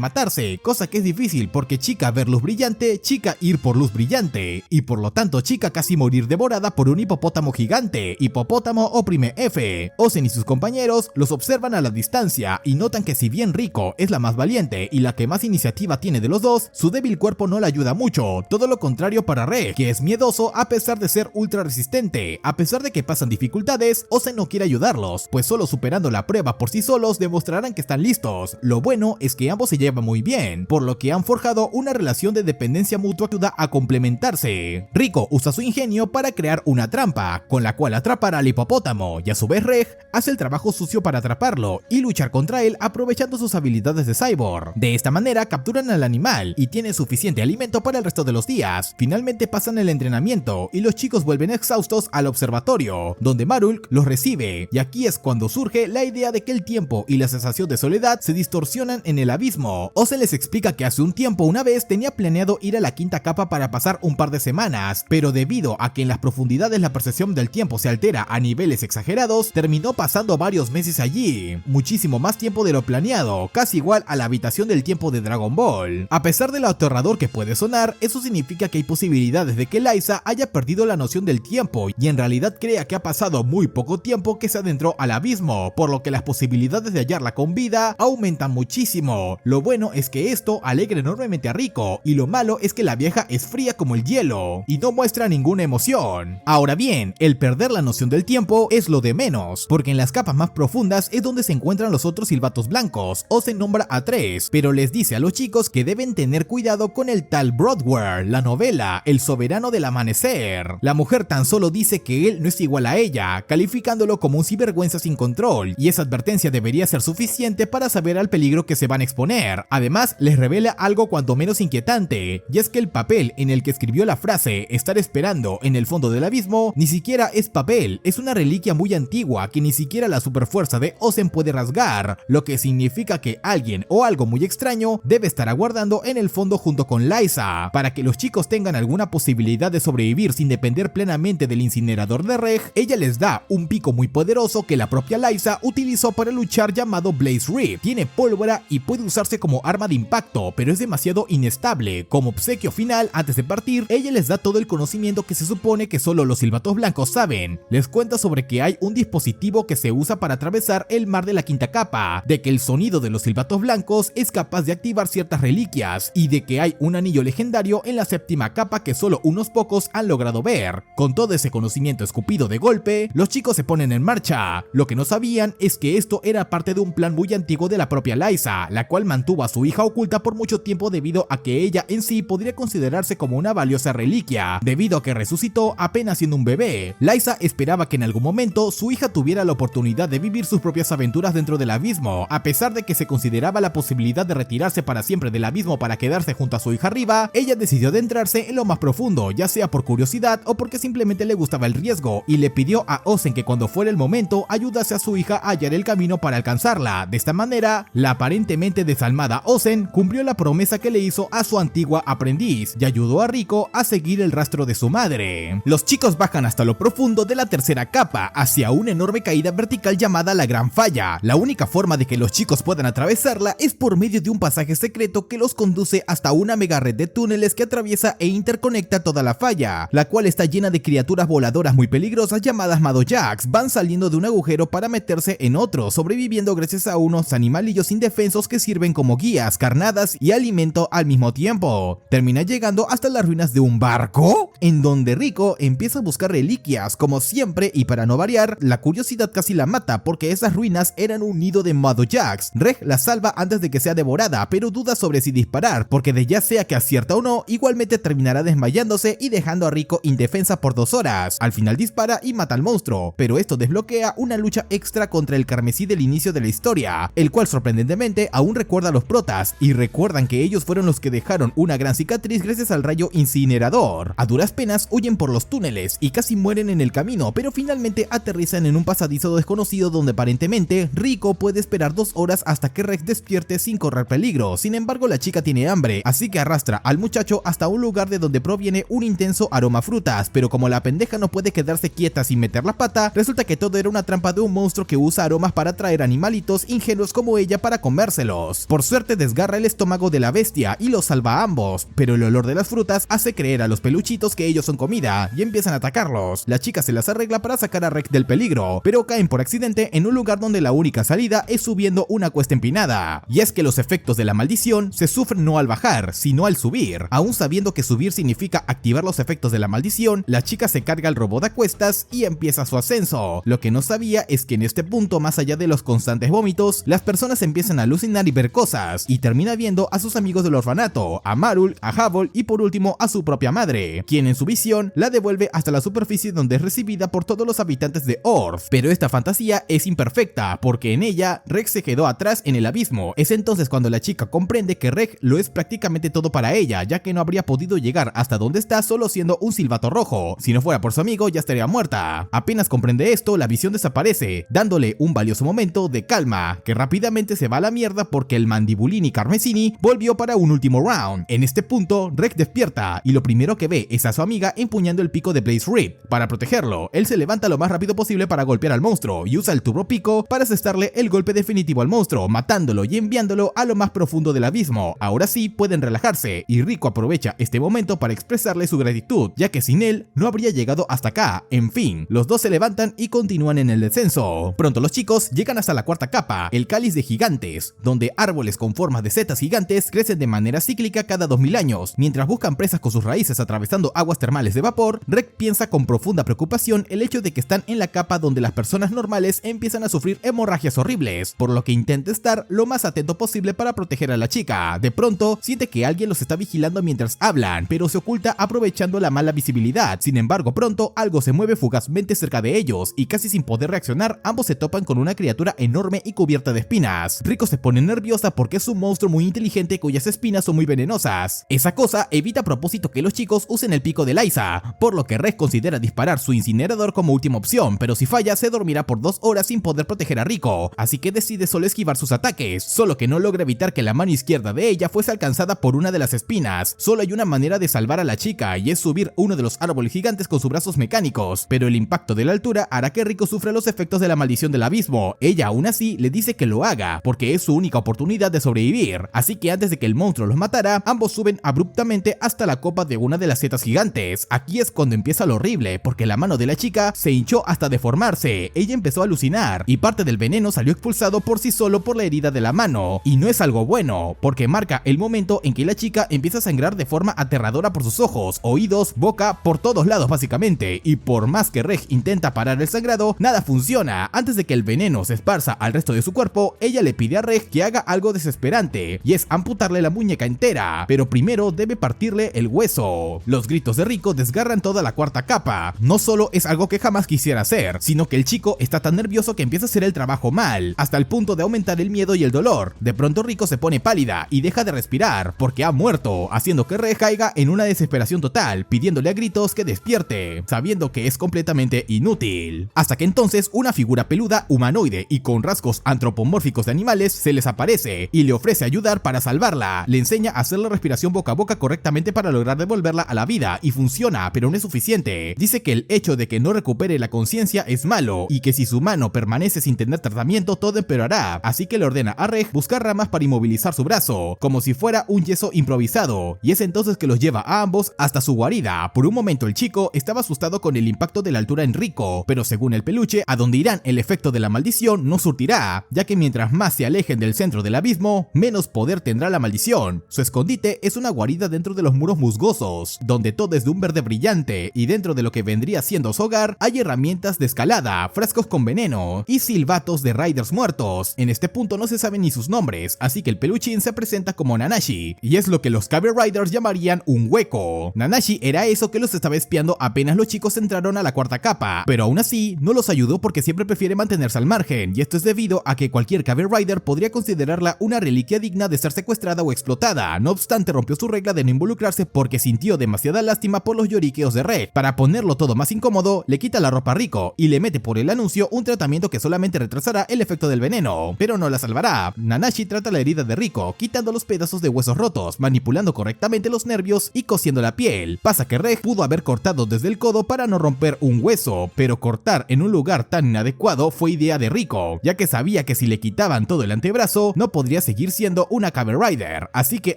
matarse, cosa que es difícil porque chica ver luz brillante, chica ir por luz brillante, y por lo tanto chica casi morir devorada por un hipopótamo gigante. Hipopótamo oprime F. Ozen y sus compañeros los observan a la distancia y notan que si bien Riko es la más valiente y la que más iniciativa tiene de los dos, su débil cuerpo no la ayuda mucho, todo lo contrario para Reg, que es miedoso a pesar de ser ultra resistente. A pesar de que pasan dificultades, Ozen no quiere ayudarlos, pues solo superando la prueba por sí solos demostrarán que están listos. Lo bueno es que ambos se llevan muy bien, por lo que han forjado una relación de dependencia mutua que ayuda a complementarse. Riko usa su ingenio para crear una trampa, con la cual atrapar al hipopótamo, y a su vez Reg hace el trabajo sucio para atraparlo y luchar contra él aprovechando sus habilidades de cyborg. De esta manera capturan al animal y tienen suficiente alimento para el resto de los días. Finalmente pasan el entrenamiento y los chicos vuelven exhaustos al observatorio, donde Marulk los recibe, y aquí es cuando surge la idea de que el tiempo y la sensación de soledad se distorsionan en el abismo. Ozen les explica que hace un tiempo una vez tenía planeado ir a la quinta capa para pasar un par de semanas, pero debido a que en las profundidades la percepción del tiempo se altera a niveles exagerados, terminó pasando varios meses allí, muchísimo más tiempo de lo planeado, casi igual a la habitación del tiempo de Dragon Ball. A pesar de lo aterrador que puede sonar, eso significa que hay posibilidades de que Liza haya perdido la noción del tiempo y en realidad crea que ha pasado muy poco tiempo que se adentró al abismo, por lo que las posibilidades de hallarla con vida aumentan muchísimo. Lo bueno es que esto alegra enormemente a Riko, y lo malo es que la vieja es fría como el hielo y no muestra ninguna emoción. Ahora bien, el perder la noción del tiempo es lo de menos, porque en las capas más profundas es donde se encuentran los otros silbatos blancos. Ozen nombra a 3, pero les dice a los chicos que deben tener cuidado con el tal Broadware, la novela, el soberano del amanecer. La mujer tan solo dice que él no es igual a ella, calificándolo como un sinvergüenza sin control, y esa advertencia debería ser suficiente para saber al peligro que se van a exponer. Además, les revela algo cuanto menos inquietante, y es que el papel en el que escribió la frase "estar esperando en el fondo del abismo" ni siquiera es papel, es una reliquia muy antigua que ni siquiera la superfuerza de Ozen puede rasgar, lo que significa que alguien o algo muy extraño debe estar aguardando en el fondo junto con Liza. Para que los chicos tengan alguna posibilidad de sobrevivir sin depender plenamente del incinerador de Reg, ella les da un pico muy poderoso que la propia Liza utilizó para luchar, llamado Blaze Rip. Tiene pólvora y puede usarse como arma de impacto, pero es demasiado inestable. Como obsequio final, antes de partir, ella les da todo el conocimiento que se supone que solo los silbatos blancos saben. Les cuenta sobre que hay un dispositivo que se usa para atravesar el mar de la quinta capa, de que el sonido de los silbatos blancos es capaz de activar ciertas reliquias, y de que hay un anillo legendario en la séptima capa que solo unos pocos han logrado ver. Con todo ese conocimiento escupido de golpe, los chicos se ponen en marcha. Lo que no sabían es que esto era parte de un plan muy antiguo de la propia Liza, la cual mantuvo a su hija oculta por mucho tiempo debido a que ella en sí podría considerarse como una valiosa reliquia, debido a que resucitó apenas siendo un bebé. Liza esperaba que en algún momento su hija tuviera la oportunidad de vivir sus propias aventuras dentro del abismo. A pesar de que se consideraba la posibilidad de retirarse para siempre del abismo para quedarse junto a su hija arriba, ella decidió adentrarse en lo más profundo, ya sea por curiosidad o porque simplemente le gustaba el riesgo, y le pidió a Ozen que cuando fuera el momento ayudase a su hija a hallar el camino para alcanzarla. De esta manera, la aparentemente desalmada Ozen cumplió la promesa que le hizo a su antigua aprendiz y ayudó a Riko a seguir el rastro de su madre. Los chicos bajan hasta lo profundo de la tercera capa, hacia una enorme caída vertical llamada la Gran Falla. La única forma de que los chicos puedan atravesarla es por medio de un pasaje secreto que los conduce hasta una mega red de túneles que atraviesa e interconecta toda la falla, la cual está llena de criaturas voladoras muy peligrosas llamadas Madojacks. Van saliendo de un agujero para meterse en otro, sobreviviendo gracias a unos animalillos indefensos que sirven como guías, carnadas y alimento al mismo tiempo. Termina llegando hasta las ruinas de un barco, en donde Riko empieza a buscar reliquias, como siempre, y para no variar, la curiosidad casi la mata porque esas ruinas eran un nido de Madojacks. Reg la salva antes de que sea devorada, pero duda sobre si disparar, porque de ya sea que acierta o no, igualmente terminará desmayándose y dejando a Riko indefensa por 2 horas. Al final dispara y mata al monstruo, pero esto desbloquea una lucha extra contra el carmesí del inicio de la historia, el cual sorprendentemente aún recuerda a los protas, y recuerdan que ellos fueron los que dejaron una gran cicatriz gracias al rayo incinerador. A duras penas huyen por los túneles y casi mueren en el camino, pero finalmente aterrizan en un pasadizo desconocido donde aparentemente Riko puede esperar 2 horas hasta que Rex despierte sin correr peligro. Sin embargo, la chica tiene hambre, así que arrastra al muchacho hasta un lugar de donde proviene un intenso aroma a frutas, pero como la pendeja no puede quedarse quieta sin meter la pata, resulta que todo era una trampa de un monstruo que usa aromas para atraer animalitos ingenuos como ella para comérselos. Por suerte desgarra el estómago de la bestia y los salva a ambos, pero el olor de las frutas hace creer a los peluchitos que ellos son comida y empiezan a atacarlos. La chica se las arregla para sacar a Reg del peligro, pero caen por accidente en un lugar donde la única salida es subiendo una cuesta empinada. Y es que los efectos de la maldición se sufren no al bajar, sino al subir. Aún sabiendo que subir significa activar los efectos de la maldición, la chica se carga el robot a cuestas y empieza su ascenso. Lo que no sabía es que en este punto, más allá de los constantes vómitos, las personas empiezan a alucinar y ver cosas, y termina viendo a sus amigos del orfanato, a Marul, a Havol y por último a su propia madre, quien en su visión la devuelve hasta la superficie donde es recibida por todos los habitantes de Orth. Pero esta fantasía es imperfecta, porque en ella Reg se quedó atrás en el abismo. Es entonces cuando la chica comprende que Reg lo es prácticamente todo para ella, ya que no habría podido llegar hasta donde está solo siendo un silbato rojo. Si no fuera por su amigo ya estaría muerta. Apenas comprende esto, la visión desaparece, dándole un valioso momento de calma, que rápidamente se va a la mierda porque el Mandibulini Carmesini volvió para un último round. En este punto, Reg despierta y lo primero que ve es a su amiga empuñando el pico de Blaze Rip. Para protegerlo, él se levanta lo más rápido posible para golpear al monstruo y usa el turbo pico para asestarle el golpe definitivo al monstruo, matándolo y enviándolo a lo más profundo del abismo. Ahora sí pueden relajarse y Rico aprovecha este momento para expresarle su gratitud, ya que sin él no habría llegado hasta acá. En fin, los dos se levantan y continúan en el descenso. Pronto los chicos llegan hasta la cuarta capa, el cáliz de gigantes, donde árboles con formas de setas gigantes crecen de manera cíclica cada 2000 años. Mientras buscan presas con sus raíces atravesando aguas termales de vapor, Reg piensa con profunda preocupación el hecho de que están en la capa donde las personas normales empiezan a sufrir hemorragias horribles, por lo que intenta estar lo más atento posible para proteger a la chica. De pronto, siente que alguien los está vigilando mientras hablan, pero se oculta aprovechando la mala visibilidad. Sin embargo, pronto algo se mueve fugazmente cerca de ellos y casi sin poder reaccionar, ambos se topan con una criatura enorme y cubierta de espinas. Rico se pone nerviosa porque es un monstruo muy inteligente cuyas espinas son muy venenosas. Esa cosa evita a propósito que los chicos usen el pico de Liza, por lo que Reg considera disparar su incinerador como última opción, pero si falla se dormirá por 2 horas sin poder proteger a Rico, así que decide solo esquivar sus ataques, solo que no logra evitar que la mano izquierda de ella fuese alcanzada por una de las espinas. Solo hay una manera de salvar a la chica y es subir uno de los árboles gigantes con sus brazos mecánicos, pero el impacto de la altura hará que Rico sufra los efectos de la maldición del abismo. Ella aún así le dice que lo haga, porque es su única oportunidad de sobrevivir, así que antes de que el monstruo los matara, ambos suben abruptamente hasta la copa de una de las setas gigantes. Aquí es cuando empieza lo horrible, porque la mano de la chica se hinchó hasta deformarse, ella empezó a alucinar, y parte del veneno salió expulsado por sí solo por la herida de la mano, y no es algo bueno, porque marca el momento en que la chica empieza a sangrar de forma aterradora por sus ojos, oídos, boca, por todos lados básicamente, y por más que Reg intenta parar el sangrado, nada funciona. Antes de que el veneno se esparza al resto de su cuerpo, ella le pide a Reg que haga algo desesperante, y es amputarle la muñeca entera, pero primero debe partirle el hueso. Los gritos de Rico desgarran toda la cuarta capa. No solo es algo que jamás quisiera hacer, sino que el chico está tan nervioso que empieza a hacer el trabajo mal, hasta el punto de aumentar el miedo y el dolor. De pronto Rico se pone pálida y deja de respirar, porque ha muerto, haciendo que Reg caiga en una desesperación total, pidiéndole a gritos que despierte, sabiendo que es completamente inútil. Hasta que entonces una figura peluda, humanoide y con rasgos antropomórficos de animales se les aparece y le ofrece ayudar para salvarla. Le enseña a hacer la respiración boca a boca correctamente para lograr devolverla a la vida, y funciona, pero no es suficiente. Dice que el hecho de que no recupere la conciencia es malo, y que si su mano permanece sin tener tratamiento todo empeorará, así que le ordena a Reg buscar ramas para inmovilizar su brazo, como si fuera un yeso improvisado, y es entonces que los lleva a ambos hasta su guarida. Por un momento el chico estaba asustado con el impacto de la altura en Rico, pero según el peluche, a donde irán el efecto de la maldición no surtirá, ya que mientras más se alejen del centro del abismo, menos poder tendrá la maldición. Su escondite es una guarida dentro de los muros musgosos, donde todo es de un verde brillante, y dentro de lo que vendría siendo su hogar hay herramientas de escalada, frascos con veneno y silbatos de riders muertos. En este punto no se saben ni sus nombres, así que el peluchín se presenta como Nanashi, y es lo que los Kamen Riders llamarían un hueco. Nanashi era eso que los estaba espiando apenas los chicos entraron a la cuarta capa, pero aún así no los ayudó porque siempre prefiere mantenerse al margen, y esto es debido a que cualquier Kamen Rider podría considerarla una reliquia digna de ser secuestrada o explotada. No obstante, rompió su regla de no involucrarse porque sintió demasiada lástima por los lloriqueos de Reg. Para ponerlo todo más incómodo, le quita la ropa a Rico y le mete por el anuncio un tratamiento que solamente retrasará el efecto del veneno, pero no la salvará. Nanashi trata la herida de Rico, quitando los pedazos de huesos rotos, manipulando correctamente los nervios y cosiendo la piel. Pasa que Reg pudo haber cortado desde el codo para no romper un hueso, pero cortar en un lugar tan tan inadecuado fue idea de Riko, ya que sabía que si le quitaban todo el antebrazo, no podría seguir siendo una Kamen Rider, así que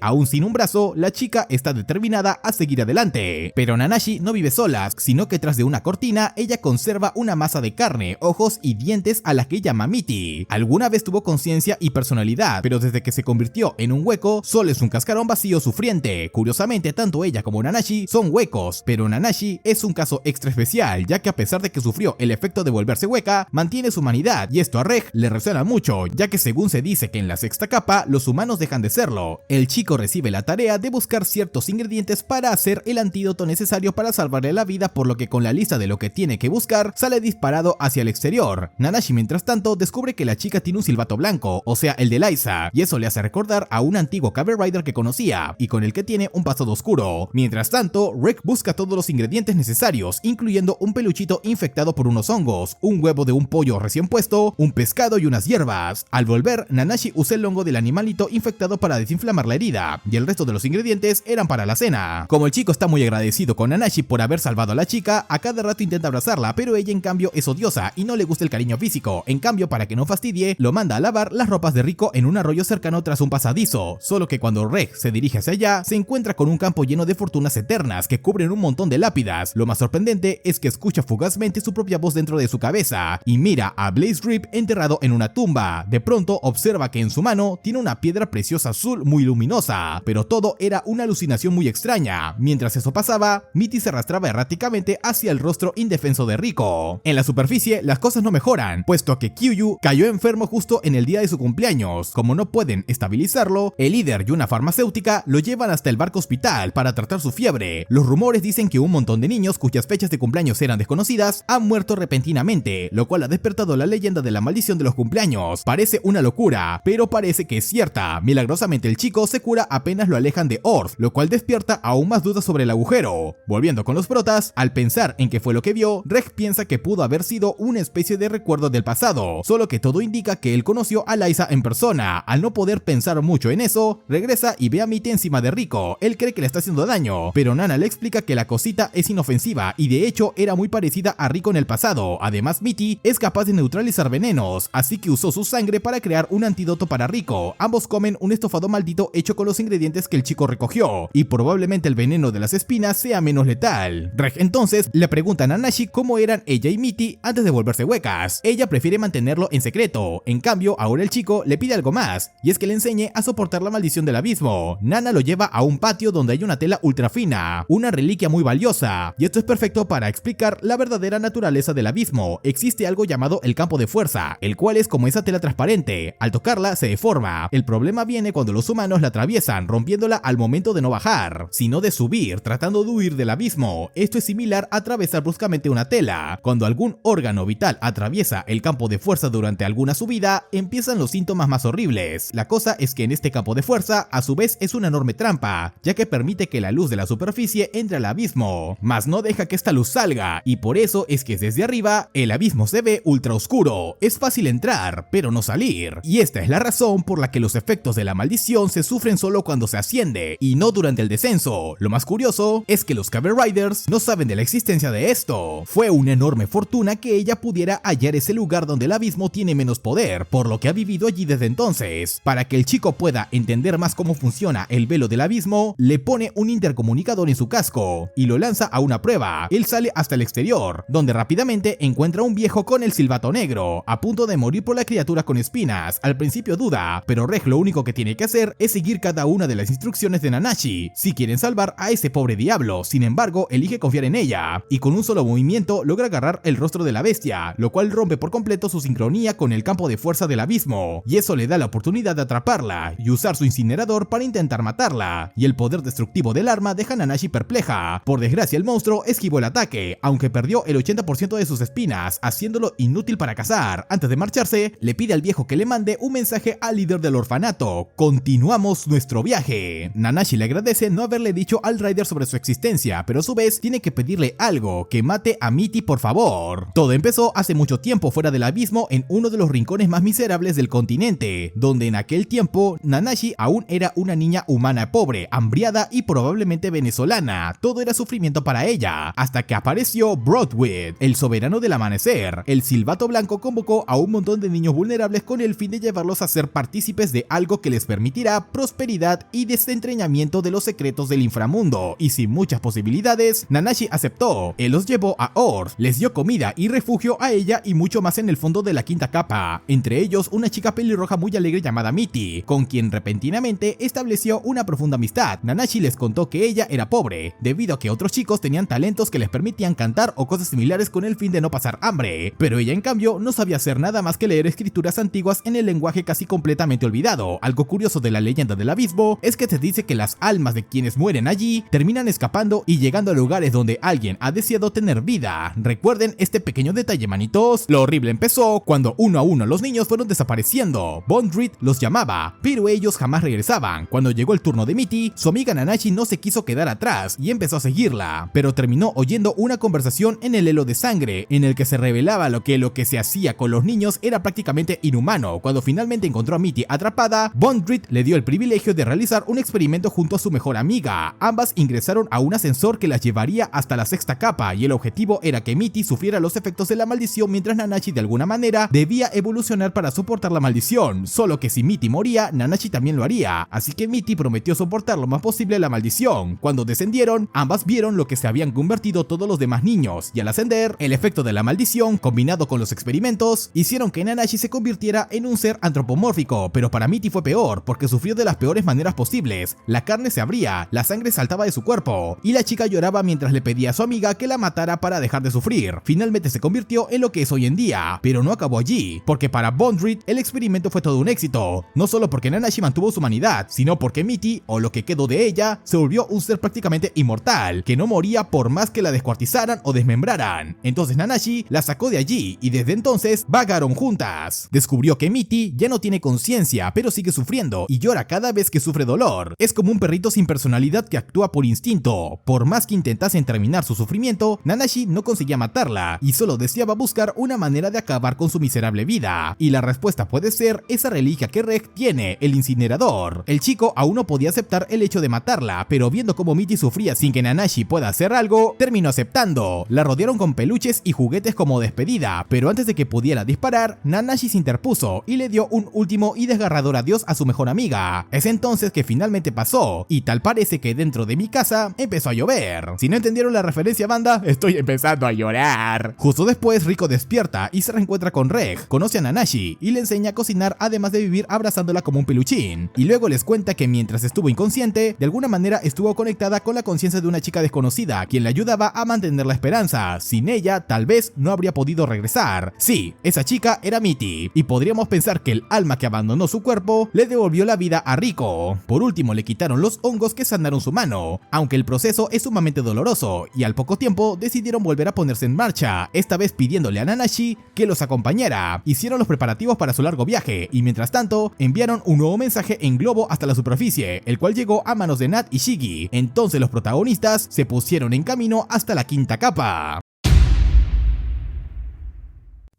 aún sin un brazo, la chica está determinada a seguir adelante. Pero Nanashi no vive sola, sino que tras de una cortina, ella conserva una masa de carne, ojos y dientes a la que llama Mitty. Alguna vez tuvo conciencia y personalidad, pero desde que se convirtió en un hueco, solo es un cascarón vacío sufriente. Curiosamente, tanto ella como Nanashi son huecos, pero Nanashi es un caso extra especial, ya que a pesar de que sufrió el efecto de volverse hueca, mantiene su humanidad, y esto a Reg le resuena mucho, ya que según se dice que en la sexta capa, los humanos dejan de serlo. El chico recibe la tarea de buscar ciertos ingredientes para hacer el antídoto necesario para salvarle la vida, por lo que con la lista de lo que tiene que buscar, sale disparado hacia el exterior. Nanashi, mientras tanto, descubre que la chica tiene un silbato blanco, o sea, el de Liza, y eso le hace recordar a un antiguo Kamen Rider que conocía, y con el que tiene un pasado oscuro. Mientras tanto, Rick busca todos los ingredientes necesarios, incluyendo un peluchito infectado por unos hongos, un huevo de un pollo recién puesto, un pescado y unas hierbas. Al volver, Nanashi usa el hongo del animalito infectado para desinflamar la herida, y el resto de los ingredientes eran para la cena. Como el chico está muy agradecido con Nanashi por haber salvado a la chica, a cada rato intenta abrazarla, pero ella en cambio es odiosa y no le gusta el cariño físico. En cambio, para que no fastidie, lo manda a lavar las ropas de Riko en un arroyo cercano tras un pasadizo, solo que cuando Reg se dirige hacia allá, se encuentra con un campo lleno de fortunas eternas que cubren un montón de lápidas. Lo más sorprendente es que escucha fugazmente su propia voz dentro de su cabeza y mira a Blaze Rip enterrado en una tumba. De pronto observa que en su mano tiene una piedra preciosa azul muy luminosa, pero todo era una alucinación muy extraña. Mientras eso pasaba, Mitty se arrastraba erráticamente hacia el rostro indefenso de Riko. En la superficie, las cosas no mejoran, puesto que Kyu cayó enfermo justo en el día de su cumpleaños. Como no pueden estabilizarlo, el líder y una farmacéutica lo llevan hasta el barco hospital para tratar su fiebre. Los rumores dicen que un montón de niños cuyas fechas de cumpleaños eran desconocidas han muerto repentinamente, lo cual ha despertado la leyenda de la maldición de los cumpleaños. Parece una locura, pero parece que es cierta. Milagrosamente el chico se cura apenas lo alejan de Orth, lo cual despierta aún más dudas sobre el agujero. Volviendo con los protas, al pensar en qué fue lo que vio, Reg piensa que pudo haber sido una especie de recuerdo del pasado, solo que todo indica que él conoció a Liza en persona. Al no poder pensar mucho en eso, regresa y ve a Mitty encima de Riko. Él cree que le está haciendo daño, pero Nana le explica que la cosita es inofensiva y de hecho era muy parecida a Riko en el pasado. Además, Mitty es capaz de neutralizar venenos, así que usó su sangre para crear un antídoto para Riko. Ambos comen un estofado maldito hecho con los ingredientes que el chico recogió, y probablemente el veneno de las espinas sea menos letal. Reg entonces le pregunta a Nanashi cómo eran ella y Mitty antes de volverse huecas. Ella prefiere mantenerlo en secreto, en cambio ahora el chico le pide algo más, y es que le enseñe a soportar la maldición del abismo. Nana lo lleva a un patio donde hay una tela ultra fina, una reliquia muy valiosa, y esto es perfecto para explicar la verdadera naturaleza del abismo. Existe algo llamado el campo de fuerza, el cual es como esa tela transparente. Al tocarla se deforma. El problema viene cuando los humanos la atraviesan, rompiéndola al momento de no bajar, sino de subir, tratando de huir del abismo. Esto es similar a atravesar bruscamente una tela. Cuando algún órgano vital atraviesa el campo de fuerza durante alguna subida, empiezan los síntomas más horribles. La cosa es que en este campo de fuerza, a su vez, es una enorme trampa, ya que permite que la luz de la superficie entre al abismo, mas no deja que esta luz salga, y por eso es que desde arriba, el abismo se ve ultra oscuro. Es fácil entrar, pero no salir. Y esta es la razón por la que los efectos de la maldición se sufren solo cuando se asciende, y no durante el descenso. Lo más curioso es que los Kamen Riders no saben de la existencia de esto. Fue una enorme fortuna que ella pudiera hallar ese lugar donde el abismo tiene menos poder, por lo que ha vivido allí desde entonces. Para que el chico pueda entender más cómo funciona el velo del abismo, le pone un intercomunicador en su casco y lo lanza a una prueba. Él sale hasta el exterior, donde rápidamente encuentra un viejo con el silbato negro, a punto de morir por la criatura con espinas. Al principio duda, pero Reg lo único que tiene que hacer es seguir cada una de las instrucciones de Nanashi si quieren salvar a ese pobre diablo. Sin embargo, elige confiar en ella, y con un solo movimiento logra agarrar el rostro de la bestia, lo cual rompe por completo su sincronía con el campo de fuerza del abismo, y eso le da la oportunidad de atraparla y usar su incinerador para intentar matarla, y el poder destructivo del arma deja a Nanashi perpleja. Por desgracia, el monstruo esquivó el ataque, aunque perdió el 80% de sus espinas, haciéndolo inútil para cazar. Antes de marcharse, le pide al viejo que le mande un mensaje al líder del orfanato: continuamos nuestro viaje. Nanashi le agradece no haberle dicho al Rider sobre su existencia, pero a su vez tiene que pedirle algo: que mate a Mitty, por favor. Todo empezó hace mucho tiempo fuera del abismo, en uno de los rincones más miserables del continente, donde en aquel tiempo Nanashi aún era una niña humana pobre, hambriada y probablemente venezolana. Todo era sufrimiento para ella, hasta que apareció Broadwid, el soberano del amanecer. poder. El Silbato Blanco convocó a un montón de niños vulnerables con el fin de llevarlos a ser partícipes de algo que les permitirá prosperidad y desentrañamiento de los secretos del inframundo, y sin muchas posibilidades, Nanashi aceptó. Él los llevó a Ors, les dio comida y refugio a ella y mucho más en el fondo de la quinta capa, entre ellos una chica pelirroja muy alegre llamada Mitty, con quien repentinamente estableció una profunda amistad. Nanashi les contó que ella era pobre, debido a que otros chicos tenían talentos que les permitían cantar o cosas similares con el fin de no pasar hambre, pero ella en cambio no sabía hacer nada más que leer escrituras antiguas en el lenguaje casi completamente olvidado. Algo curioso de la leyenda del abismo es que se dice que las almas de quienes mueren allí terminan escapando y llegando a lugares donde alguien ha deseado tener vida. Recuerden este pequeño detalle, manitos. Lo horrible empezó cuando uno a uno los niños fueron desapareciendo. Bondrit los llamaba, pero ellos jamás regresaban. Cuando llegó el turno de Mitty, su amiga Nanashi no se quiso quedar atrás y empezó a seguirla, pero terminó oyendo una conversación en el helo de sangre en el que se revelaba lo que se hacía con los niños era prácticamente inhumano. Cuando finalmente encontró a Mitty atrapada, Bondrit le dio el privilegio de realizar un experimento junto a su mejor amiga. Ambas ingresaron a un ascensor que las llevaría hasta la sexta capa y el objetivo era que Mitty sufriera los efectos de la maldición mientras Nanashi de alguna manera debía evolucionar para soportar la maldición, solo que si Mitty moría, Nanashi también lo haría, así que Mitty prometió soportar lo más posible la maldición. Cuando descendieron, ambas vieron lo que se habían convertido todos los demás niños, y al ascender, el efecto de la maldición, combinado con los experimentos, hicieron que Nanashi se convirtiera en un ser antropomórfico, pero para Mitty fue peor, porque sufrió de las peores maneras posibles. La carne se abría, la sangre saltaba de su cuerpo, y la chica lloraba mientras le pedía a su amiga que la matara para dejar de sufrir. Finalmente se convirtió en lo que es hoy en día, pero no acabó allí, porque para Bondrit el experimento fue todo un éxito, no solo porque Nanashi mantuvo su humanidad, sino porque Mitty, o lo que quedó de ella, se volvió un ser prácticamente inmortal, que no moría por más que la descuartizaran o desmembraran. Entonces Nanashi la sacó de allí, y desde entonces vagaron juntas. Descubrió que Mitty ya no tiene conciencia, pero sigue sufriendo, y llora cada vez que sufre dolor. Es como un perrito sin personalidad que actúa por instinto. Por más que intentasen terminar su sufrimiento, Nanashi no conseguía matarla, y solo deseaba buscar una manera de acabar con su miserable vida. Y la respuesta puede ser esa reliquia que Reg tiene, el incinerador. El chico aún no podía aceptar el hecho de matarla, pero viendo cómo Mitty sufría sin que Nanashi pueda hacer algo, terminó aceptando. La rodearon con peluches y juguetes como despedida, pero antes de que pudiera disparar, Nanashi se interpuso y le dio un último y desgarrador adiós a su mejor amiga. Es entonces que finalmente pasó, y tal parece que dentro de mi casa empezó a llover. Si no entendieron la referencia, banda, estoy empezando a llorar. Justo después, Riko despierta y se reencuentra con Reg, conoce a Nanashi y le enseña a cocinar, además de vivir abrazándola como un peluchín, y luego les cuenta que mientras estuvo inconsciente, de alguna manera estuvo conectada con la conciencia de una chica desconocida, quien le ayudaba a mantener la esperanza. Sin ella, tal vez no habría podido regresar. Sí, esa chica era Mitty, y podríamos pensar que el alma que abandonó su cuerpo le devolvió la vida a Riko. Por último, le quitaron los hongos que sanaron su mano, aunque el proceso es sumamente doloroso, y al poco tiempo decidieron volver a ponerse en marcha, esta vez pidiéndole a Nanashi que los acompañara. Hicieron los preparativos para su largo viaje, y mientras tanto, enviaron un nuevo mensaje en globo hasta la superficie, el cual llegó a manos de Nat y Shiggy. Entonces los protagonistas se pusieron en camino hasta la quinta capa.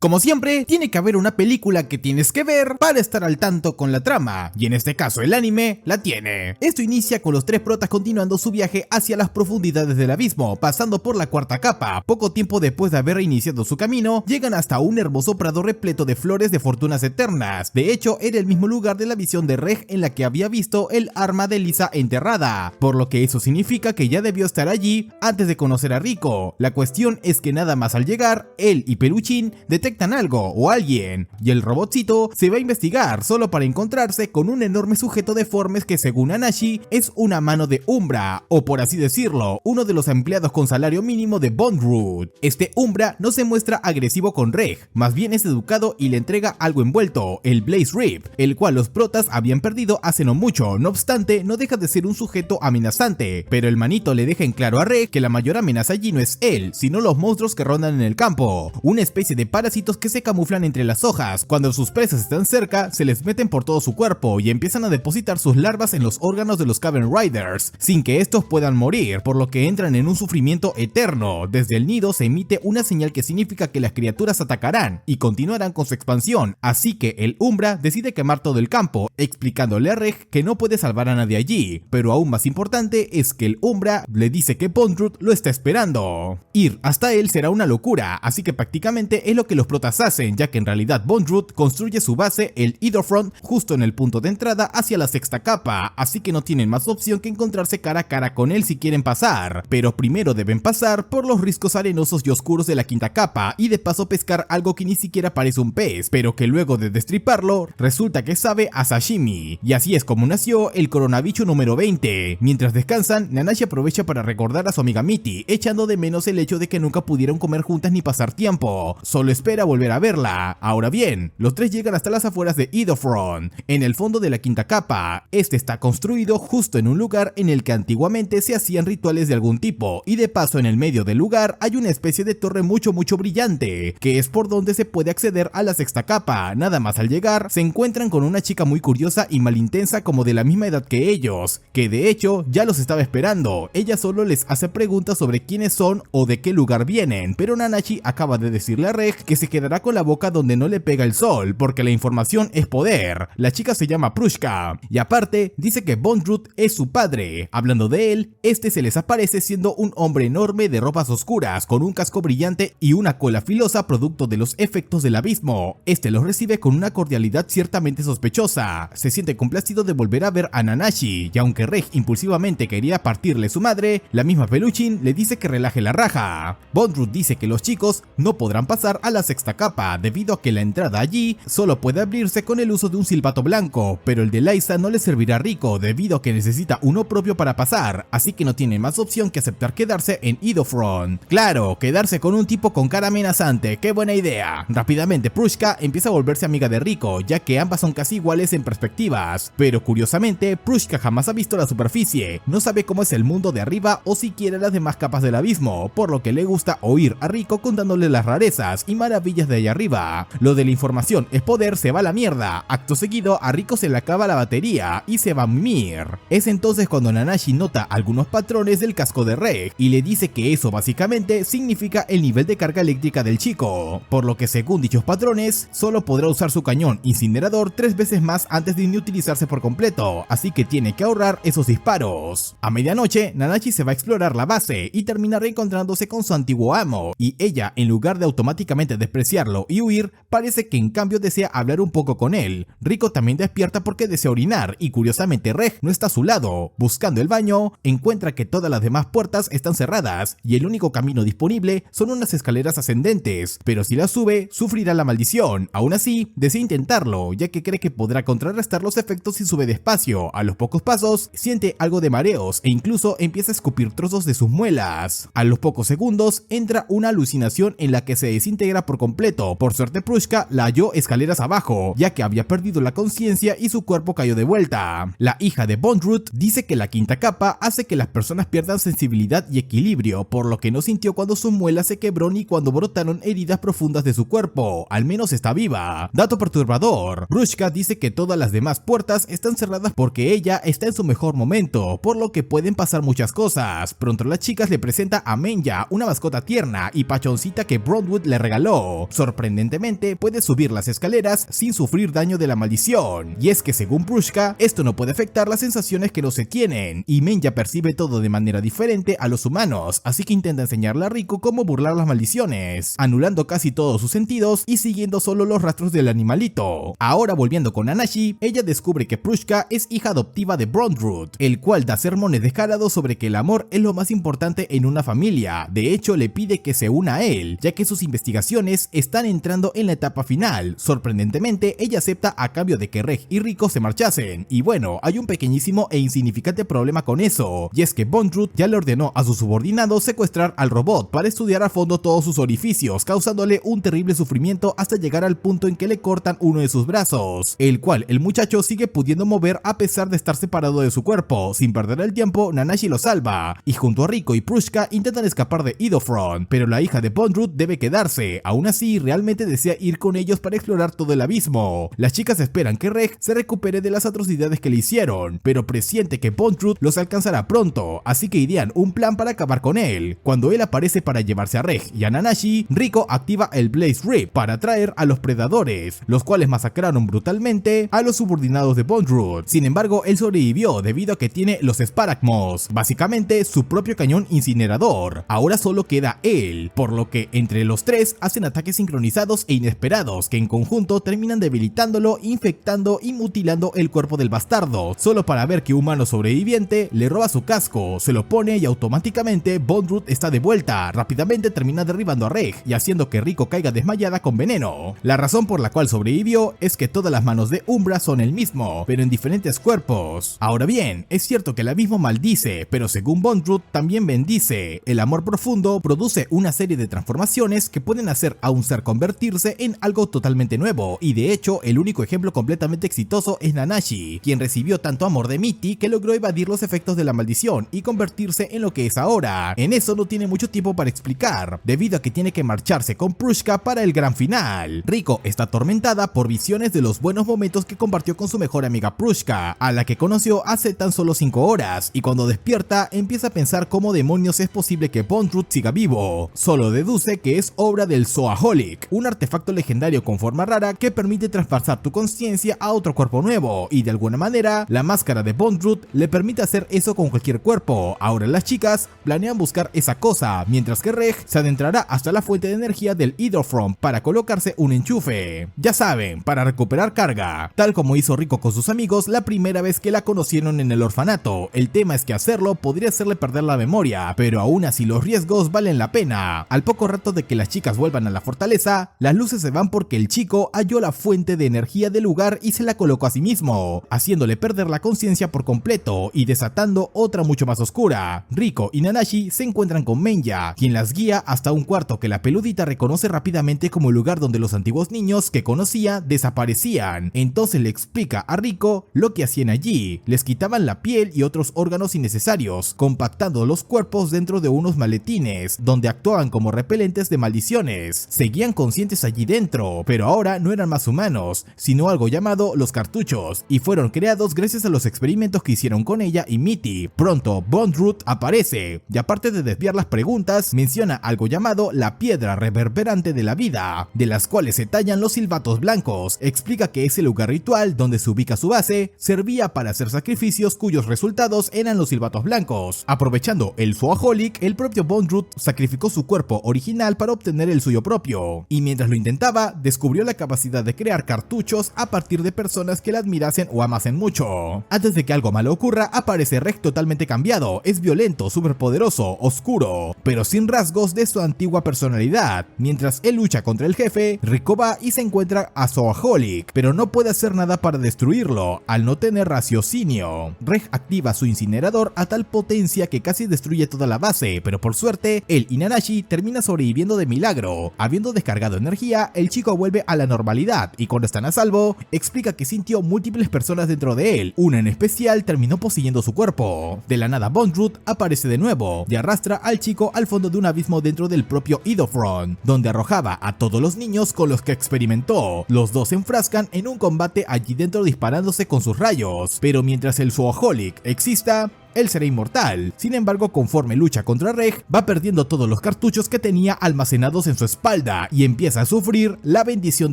Como siempre, tiene que haber una película que tienes que ver para estar al tanto con la trama, y en este caso el anime la tiene. Esto inicia con los tres protas continuando su viaje hacia las profundidades del abismo, pasando por la cuarta capa. Poco tiempo después de haber reiniciado su camino, llegan hasta un hermoso prado repleto de flores de fortunas eternas. De hecho, era el mismo lugar de la visión de Reg en la que había visto el arma de Lisa enterrada, por lo que eso significa que ya debió estar allí antes de conocer a Riko. La cuestión es que nada más al llegar, él y Peluchín detectan algo o alguien, y el robotcito se va a investigar solo para encontrarse con un enorme sujeto deforme que según Nanashi es una mano de Umbra, o por así decirlo, uno de los empleados con salario mínimo de Bondroot. Este Umbra no se muestra agresivo con Reg, más bien es educado y le entrega algo envuelto, el Blaze Rip, el cual los protas habían perdido hace no mucho. No obstante, no deja de ser un sujeto amenazante, pero el manito le deja en claro a Reg que la mayor amenaza allí no es él, sino los monstruos que rondan en el campo, una especie de parásitos parásitos que se camuflan entre las hojas. Cuando sus presas están cerca, se les meten por todo su cuerpo y empiezan a depositar sus larvas en los órganos de los Kamen Riders, sin que estos puedan morir, por lo que entran en un sufrimiento eterno. Desde el nido se emite una señal que significa que las criaturas atacarán y continuarán con su expansión, así que el Umbra decide quemar todo el campo, explicándole a Reg que no puede salvar a nadie allí, pero aún más importante es que el Umbra le dice que Bondrewd lo está esperando. Ir hasta él será una locura, así que prácticamente es lo que los protas hacen, ya que en realidad Bondrewd construye su base, el Idofront, justo en el punto de entrada hacia la sexta capa, así que no tienen más opción que encontrarse cara a cara con él si quieren pasar, pero primero deben pasar por los riscos arenosos y oscuros de la quinta capa y de paso pescar algo que ni siquiera parece un pez, pero que luego de destriparlo resulta que sabe a sashimi, y así es como nació el coronabicho número 20. Mientras descansan, Nanashi aprovecha para recordar a su amiga Mitty, echando de menos el hecho de que nunca pudieron comer juntas ni pasar tiempo, solo espera volver a verla. Ahora bien, los tres llegan hasta las afueras de Idofront, en el fondo de la quinta capa. Este está construido justo en un lugar en el que antiguamente se hacían rituales de algún tipo, y de paso en el medio del lugar hay una especie de torre mucho brillante, que es por donde se puede acceder a la sexta capa. Nada más al llegar, se encuentran con una chica muy curiosa y malintensa como de la misma edad que ellos, que de hecho ya los estaba esperando. Ella solo les hace preguntas sobre quiénes son o de qué lugar vienen, pero Nanashi acaba de decirle a Reg que se quedará con la boca donde no le pega el sol, porque la información es poder. La chica se llama Prushka, y aparte dice que Bondrewd es su padre. Hablando de él, este se les aparece siendo un hombre enorme de ropas oscuras, con un casco brillante y una cola filosa producto de los efectos del abismo. Este los recibe con una cordialidad ciertamente sospechosa. Se siente complacido de volver a ver a Nanashi, y aunque Reg impulsivamente quería partirle su madre, la misma Peluchin le dice que relaje la raja. Bondrewd dice que los chicos no podrán pasar a la sexta capa, debido a que la entrada allí solo puede abrirse con el uso de un silbato blanco, pero el de Liza no le servirá a Rico debido a que necesita uno propio para pasar, así que no tiene más opción que aceptar quedarse en Idofront. Claro, quedarse con un tipo con cara amenazante, qué buena idea. Rápidamente Prushka empieza a volverse amiga de Rico, ya que ambas son casi iguales en perspectivas, pero curiosamente Prushka jamás ha visto la superficie, no sabe cómo es el mundo de arriba o siquiera las demás capas del abismo, por lo que le gusta oír a Rico contándole las rarezas y maravillas de allá arriba. Lo de la información es poder se va a la mierda. Acto seguido a Rico se le acaba la batería y se va a mimir. Es entonces cuando Nanashi nota algunos patrones del casco de Reg y le dice que eso básicamente significa el nivel de carga eléctrica del chico, por lo que según dichos patrones solo podrá usar su cañón incinerador 3 veces más antes de inutilizarse por completo, así que tiene que ahorrar esos disparos. A medianoche Nanashi se va a explorar la base y termina reencontrándose con su antiguo amo, y ella, en lugar de automáticamente despreciarlo y huir, parece que en cambio desea hablar un poco con él. Rico también despierta porque desea orinar y curiosamente Reg no está a su lado. Buscando el baño, encuentra que todas las demás puertas están cerradas y el único camino disponible son unas escaleras ascendentes, pero si las sube, sufrirá la maldición. Aún así, desea intentarlo, ya que cree que podrá contrarrestar los efectos si sube despacio. A los pocos pasos, siente algo de mareos e incluso empieza a escupir trozos de sus muelas. A los pocos segundos, entra una alucinación en la que se desintegra por completo. Por suerte Prushka la halló escaleras abajo, ya que había perdido la conciencia y su cuerpo cayó de vuelta. La hija de Bondrewd dice que la quinta capa hace que las personas pierdan sensibilidad y equilibrio, por lo que no sintió cuando su muela se quebró ni cuando brotaron heridas profundas de su cuerpo. Al menos está viva. Dato perturbador. Prushka dice que todas las demás puertas están cerradas porque ella está en su mejor momento, por lo que pueden pasar muchas cosas. Pronto las chicas le presenta a Menya, una mascota tierna y pachoncita que Bondrewd le regaló. Sorprendentemente puede subir las escaleras sin sufrir daño de la maldición, y es que según Prushka, esto no puede afectar las sensaciones que no se tienen, y Menya percibe todo de manera diferente a los humanos, así que intenta enseñarle a Rico cómo burlar las maldiciones, anulando casi todos sus sentidos y siguiendo solo los rastros del animalito. Ahora volviendo con Nanashi, ella descubre que Prushka es hija adoptiva de Bondrewd, el cual da sermones descarados sobre que el amor es lo más importante en una familia. De hecho, le pide que se una a él, ya que sus investigaciones están entrando en la etapa final. Sorprendentemente, ella acepta a cambio de que Reg y Rico se marchasen, y bueno, hay un pequeñísimo e insignificante problema con eso, y es que Bondrewd ya le ordenó a su subordinado secuestrar al robot para estudiar a fondo todos sus orificios, causándole un terrible sufrimiento hasta llegar al punto en que le cortan uno de sus brazos, el cual el muchacho sigue pudiendo mover a pesar de estar separado de su cuerpo. Sin perder el tiempo, Nanashi lo salva, y junto a Rico y Prushka intentan escapar de Idofront, pero la hija de Bondrewd debe quedarse. Aún así realmente desea ir con ellos para explorar todo el abismo. Las chicas esperan que Reg se recupere de las atrocidades que le hicieron, pero presiente que Bondrewd los alcanzará pronto, así que idean un plan para acabar con él. Cuando él aparece para llevarse a Reg y a Nanashi, Riko activa el Blaze Rip para atraer a los predadores, los cuales masacraron brutalmente a los subordinados de Bondrewd. Sin embargo, él sobrevivió debido a que tiene los Sparagmos, básicamente su propio cañón incinerador. Ahora solo queda él, por lo que entre los tres hacen ataques sincronizados e inesperados que en conjunto terminan debilitándolo, infectando y mutilando el cuerpo del bastardo, solo para ver que un humano sobreviviente le roba su casco, se lo pone y automáticamente Bondrewd está de vuelta. Rápidamente termina derribando a Reg y haciendo que Riko caiga desmayada con veneno. La razón por la cual sobrevivió es que todas las manos de Umbra son el mismo, pero en diferentes cuerpos. Ahora bien, es cierto que el abismo maldice, pero según Bondrewd también bendice. El amor profundo produce una serie de transformaciones que pueden hacer a un ser convertirse en algo totalmente nuevo, y de hecho el único ejemplo completamente exitoso es Nanashi, quien recibió tanto amor de Mitty que logró evadir los efectos de la maldición y convertirse en lo que es ahora. En eso no tiene mucho tiempo para explicar, debido a que tiene que marcharse con Prushka para el gran final. Riko está atormentada por visiones de los buenos momentos que compartió con su mejor amiga Prushka, a la que conoció hace tan solo 5 horas, y cuando despierta empieza a pensar cómo demonios es posible que Bondrewd siga vivo. Solo deduce que es obra del Zoaholic, un artefacto legendario con forma rara que permite traspasar tu conciencia a otro cuerpo nuevo, y de alguna manera la máscara de Bondrewd le permite hacer eso con cualquier cuerpo. Ahora las chicas planean buscar esa cosa, mientras que Reg se adentrará hasta la fuente de energía del Idorfront para colocarse un enchufe. Ya saben, para recuperar carga, tal como hizo Riko con sus amigos la primera vez que la conocieron en el orfanato. El tema es que hacerlo podría hacerle perder la memoria, pero aún así los riesgos valen la pena. Al poco rato de que las chicas vuelvan a la fortaleza, las luces se van porque el chico halló la fuente de energía del lugar y se la colocó a sí mismo, haciéndole perder la conciencia por completo y desatando otra mucho más oscura. Riko y Nanashi se encuentran con Menya, quien las guía hasta un cuarto que la peludita reconoce rápidamente como el lugar donde los antiguos niños que conocía desaparecían. Entonces le explica a Riko lo que hacían allí: les quitaban la piel y otros órganos innecesarios, compactando los cuerpos dentro de unos maletines, donde actuaban como repelentes de maldiciones. Seguían conscientes allí dentro, pero ahora no eran más humanos, sino algo llamado los cartuchos, y fueron creados gracias a los experimentos que hicieron con ella y Mitty. Pronto Bondrewd aparece, y aparte de desviar las preguntas, menciona algo llamado la piedra reverberante de la vida, de las cuales se tallan los silbatos blancos. Explica que ese lugar ritual donde se ubica su base servía para hacer sacrificios cuyos resultados eran los silbatos blancos. Aprovechando el Zoaholic, el propio Bondrewd sacrificó su cuerpo original para obtener el suyo propio, y mientras lo intentaba, descubrió la capacidad de crear cartuchos a partir de personas que la admirasen o amasen mucho. Antes de que algo malo ocurra, aparece Reg totalmente cambiado. Es violento, superpoderoso, oscuro, pero sin rasgos de su antigua personalidad. Mientras él lucha contra el jefe, Riko va y se encuentra a Zoaholic, pero no puede hacer nada para destruirlo, al no tener raciocinio. Reg activa su incinerador a tal potencia que casi destruye toda la base, pero por suerte, él y Nanashi terminan sobreviviendo de milagro. Habiendo descargado energía, el chico vuelve a la normalidad, y cuando están a salvo, explica que sintió múltiples personas dentro de él. Una en especial terminó poseyendo su cuerpo. De la nada Bondrewd aparece de nuevo, y arrastra al chico al fondo de un abismo dentro del propio Idorfront, donde arrojaba a todos los niños con los que experimentó. Los dos se enfrascan en un combate allí dentro disparándose con sus rayos, pero mientras el Zoaholic exista, él será inmortal. Sin embargo, conforme lucha contra Reg, va perdiendo todos los cartuchos que tenía almacenados en su espalda y empieza a sufrir la bendición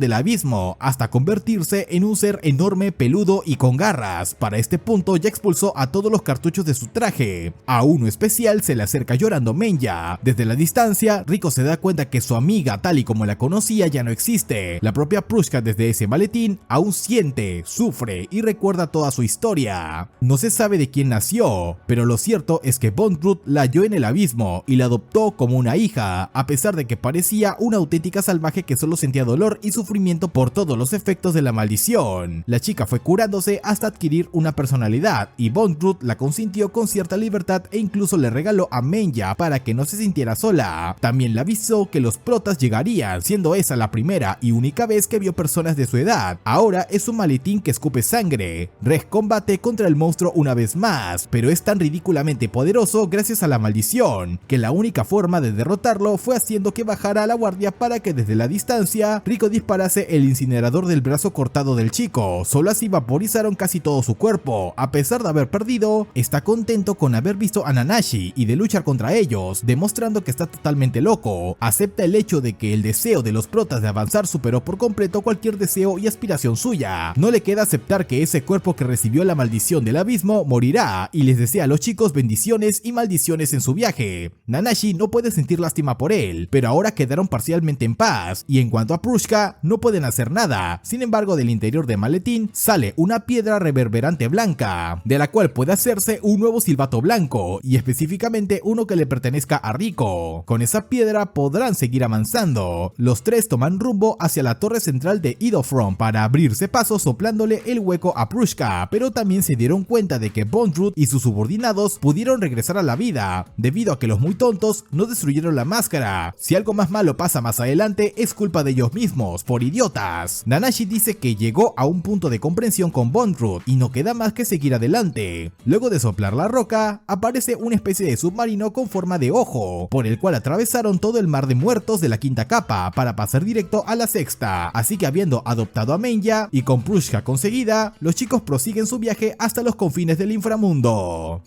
del abismo, hasta convertirse en un ser enorme, peludo y con garras. Para este punto ya expulsó a todos los cartuchos de su traje. A uno especial se le acerca llorando Menya. Desde la distancia, Riko se da cuenta que su amiga, tal y como la conocía, ya no existe. La propia Prushka, desde ese maletín, aún siente, sufre y recuerda toda su historia. No se sabe de quién nació, pero lo cierto es que Bondrewd la halló en el abismo y la adoptó como una hija, a pesar de que parecía una auténtica salvaje que solo sentía dolor y sufrimiento por todos los efectos de la maldición. La chica fue curándose hasta adquirir una personalidad, y Bondrewd la consintió con cierta libertad e incluso le regaló a Menya para que no se sintiera sola. También le avisó que los protas llegarían, siendo esa la primera y única vez que vio personas de su edad. Ahora es un maletín que escupe sangre. Reg combate contra el monstruo una vez más, pero es tan ridículamente poderoso gracias a la maldición, que la única forma de derrotarlo fue haciendo que bajara a la guardia para que desde la distancia Rico disparase el incinerador del brazo cortado del chico. Solo así vaporizaron casi todo su cuerpo. A pesar de haber perdido, está contento con haber visto a Nanashi y de luchar contra ellos, demostrando que está totalmente loco. Acepta el hecho de que el deseo de los protas de avanzar superó por completo cualquier deseo y aspiración suya. No le queda aceptar que ese cuerpo que recibió la maldición del abismo morirá, y les desea a los chicos bendiciones y maldiciones en su viaje. Nanashi no puede sentir lástima por él, pero ahora quedaron parcialmente en paz, y en cuanto a Prushka, no pueden hacer nada. Sin embargo, del interior de maletín sale una piedra reverberante blanca, de la cual puede hacerse un nuevo silbato blanco, y específicamente uno que le pertenezca a Rico. Con esa piedra podrán seguir avanzando. Los tres toman rumbo hacia la torre central de Idofront para abrirse paso soplándole el hueco a Prushka, pero también se dieron cuenta de que Bondrewd y sus subordinados pudieron regresar a la vida, debido a que los muy tontos no destruyeron la máscara. Si algo más malo pasa más adelante, es culpa de ellos mismos, por idiotas. Nanashi dice que llegó a un punto de comprensión con Bondrewd y no queda más que seguir adelante. Luego de soplar la roca, aparece una especie de submarino con forma de ojo, por el cual atravesaron todo el mar de muertos de la quinta capa para pasar directo a la sexta. Así que habiendo adoptado a Menya y con Prushka conseguida, los chicos prosiguen su viaje hasta los confines del inframundo.